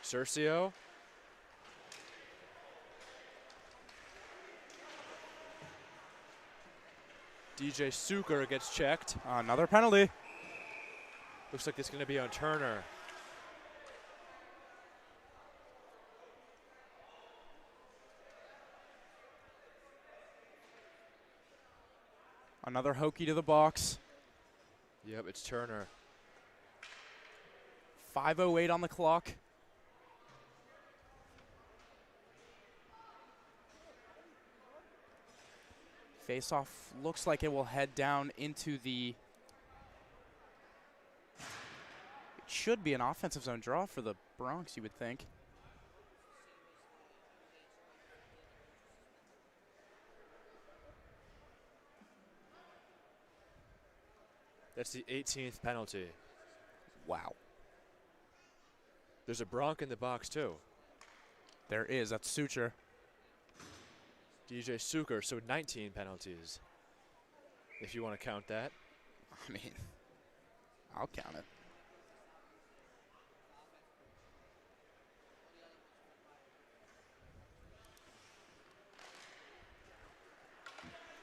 Cercio. DJ Suker gets checked. Another penalty. Looks like it's going to be on Turner. Another Hokie to the box. Yep, it's Turner. 5:08 on the clock. Face-off looks like it will head down into the... It should be an offensive zone draw for the Broncs, you would think. That's the 18th penalty. Wow. There's a Bronc in the box, too. There is. That's Suture. DJ Suker, so 19 penalties, if you want to count that. I mean, I'll count it.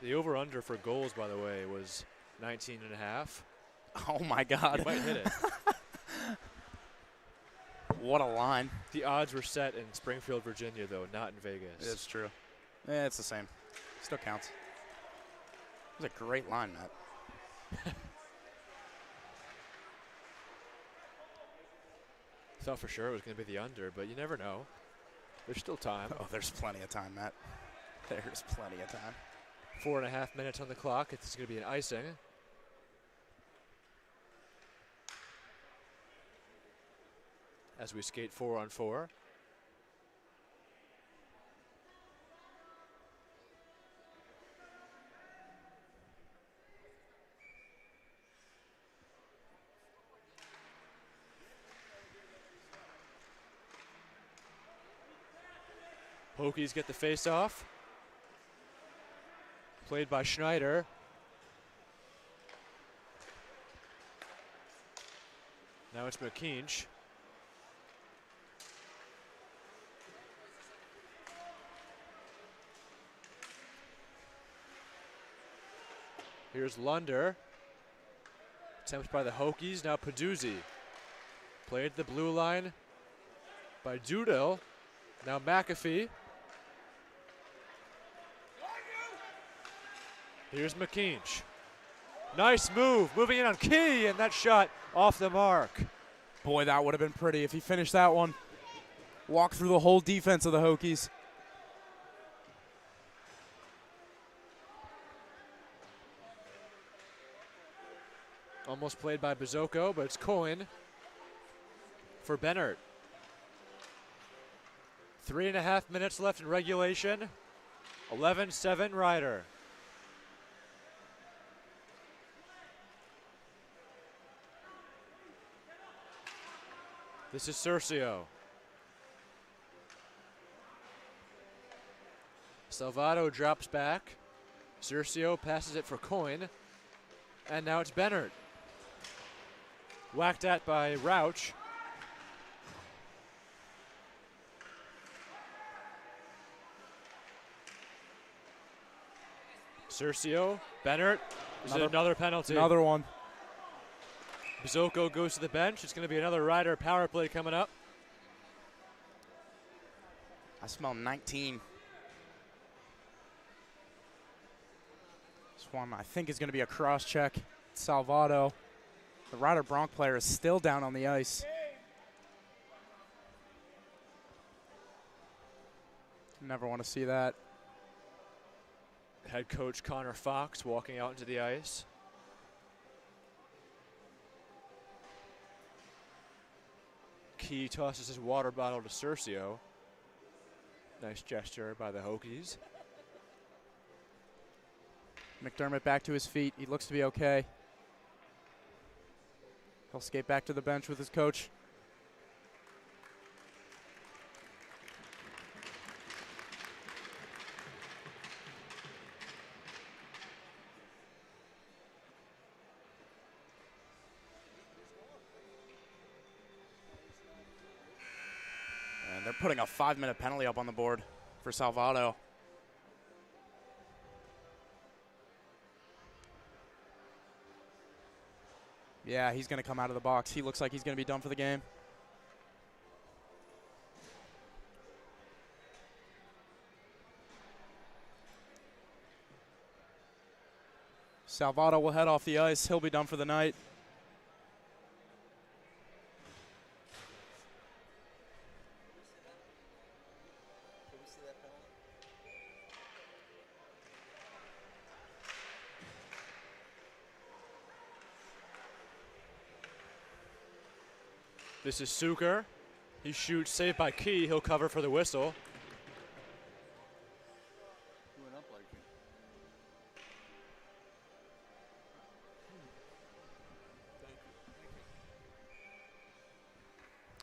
The over-under for goals, by the way, was 19.5. Oh, my God. You might hit it. What a line. The odds were set in Springfield, Virginia, though, not in Vegas. It's true. Yeah, it's the same. Still counts. It was a great line, Matt. Thought for sure it was going to be the under, but you never know. There's still time. Oh, there's plenty of time, Matt. There's plenty of time. 4.5 minutes on the clock. It's going to be an icing. As we skate 4-on-4. Hokies get the face-off. Played by Schneider. Now it's McKeach. Here's Lunder. Attempt by the Hokies. Now Peduzzi. Played the blue line by Dudel. Now McAfee. Here's McKeach. Nice move. Moving in on Key, and that shot off the mark. Boy, that would have been pretty if he finished that one. Walk through the whole defense of the Hokies. Almost played by Bizocco, but it's Cohen for Bennert. 3.5 minutes left in regulation. 11-7 Rider. This is Cercio. Salvato drops back. Cercio passes it for Coin. And now it's Bennett. Whacked at by Rauch. Cercio, Bennett. Is it another penalty? Another one. Bizocco goes to the bench. It's going to be another Rider power play coming up. I smell 19. This one I think is going to be a cross check. Salvato. The Rider Bronc player is still down on the ice. Never want to see that. Head coach Connor Fox walking out into the ice. Key tosses his water bottle to Cercio. Nice gesture by the Hokies. McDermott back to his feet. He looks to be okay. He'll skate back to the bench with his coach. And they're putting a 5-minute penalty up on the board for Salvato. Yeah, he's going to come out of the box. He looks like he's going to be done for the game. Salvato will head off the ice. He'll be done for the night. This is Suker. He shoots, saved by Key. He'll cover for the whistle.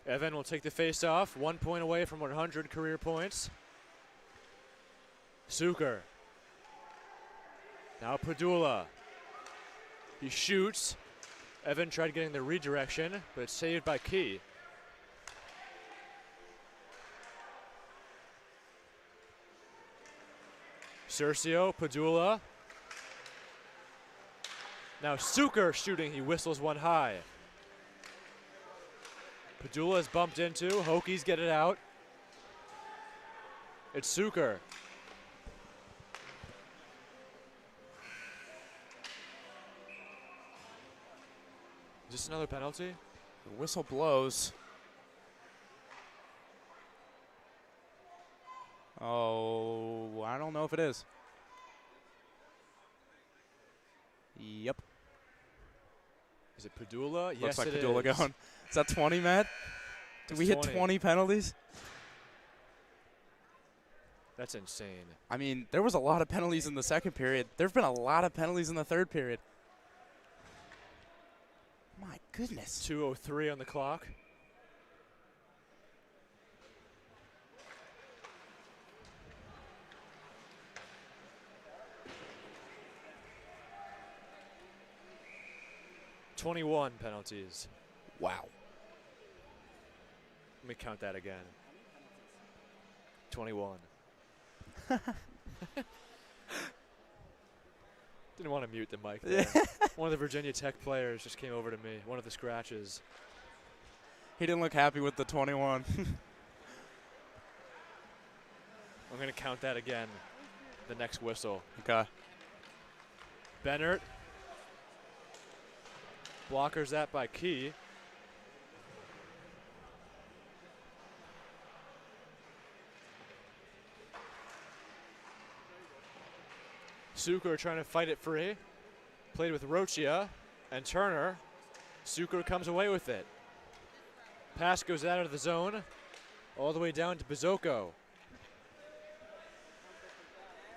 Evan will take the face-off. 1 point away from 100 career points. Suker. Now Padula. He shoots. Evan tried getting the redirection, but it's saved by Key. Cercio, Padula. Now Suker shooting. He whistles one high. Padula is bumped into. Hokies get it out. It's Suker. Is this another penalty? The whistle blows. Oh, I don't know if it is. Yep. Is it Padula? Looks Yes, like it Padula is. going. Is that 20, Matt? Did we hit 20 penalties? That's insane. I mean, there was a lot of penalties in the second period. There have been a lot of penalties in the third period. My goodness. 2:03 on the clock. "21 penalties." Wow. Let me count that again. 21. Didn't want to mute the mic there. One of the Virginia Tech players just came over to me, one of the scratches. He didn't look happy with the 21. I'm going to count that again, the next whistle. Okay. Bennett. Blockers that by Key. Suker trying to fight it free. Played with Rochia and Turner. Suker comes away with it. Pass goes out of the zone, all the way down to Bizocco.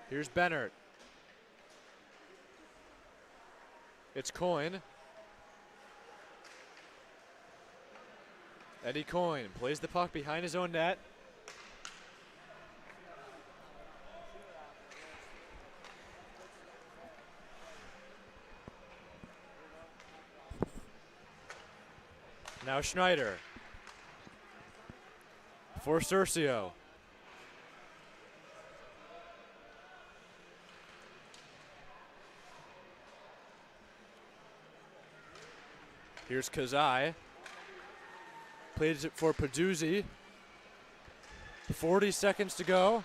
Here's Bennett. It's Coin. Eddie Coyne plays the puck behind his own net. Now Schneider for Cercio. Here's Kazai. Plays it for Paduzzi. 40 seconds to go.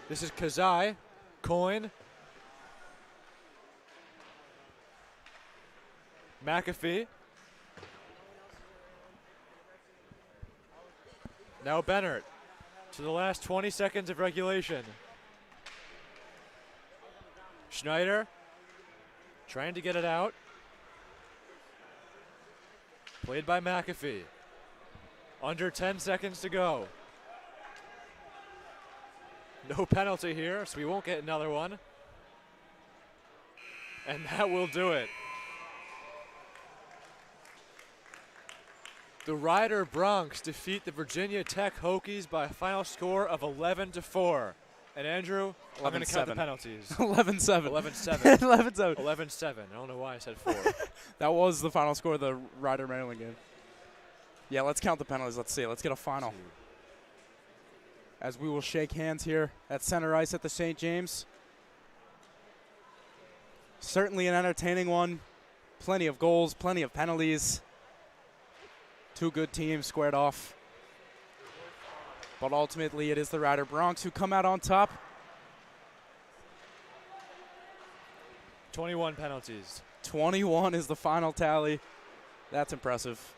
This is Kazai. Coyne. McAfee. Now Bennert to the last 20 seconds of regulation. Schneider trying to get it out. Played by McAfee. Under 10 seconds to go. No penalty here, so we won't get another one. And that will do it. The Rider Broncs defeat the Virginia Tech Hokies by a final score of 11-4. And Andrew, I'm going to count the penalties. 11-7. 11-7. 11-7. 11-7. I don't know why I said 4. That was the final score of the Rider Maryland game. Yeah, let's count the penalties. Let's see. Let's get a final. As we will shake hands here at center ice at the St. James. Certainly an entertaining one. Plenty of goals, plenty of penalties. Two good teams squared off. But ultimately, it is the Rider Broncs who come out on top. 21 penalties. 21 is the final tally. That's impressive.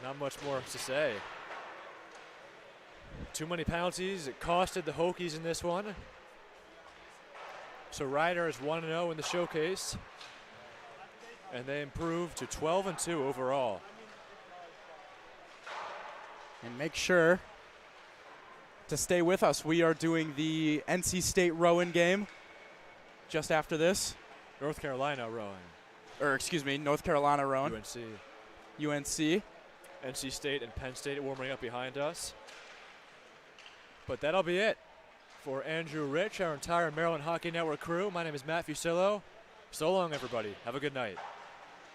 Not much more to say. Too many penalties. It costed the Hokies in this one. So Rider is 1-0 in the showcase. And they improved to 12-2 overall. And make sure to stay with us. We are doing the NC State Rowan game just after this. North Carolina rowing. Or excuse me, North Carolina Rowan. UNC. NC State and Penn State warming up behind us. But that'll be it for Andrew Rich, our entire Maryland Hockey Network crew. My name is Matt Fusillo. So long, everybody. Have a good night.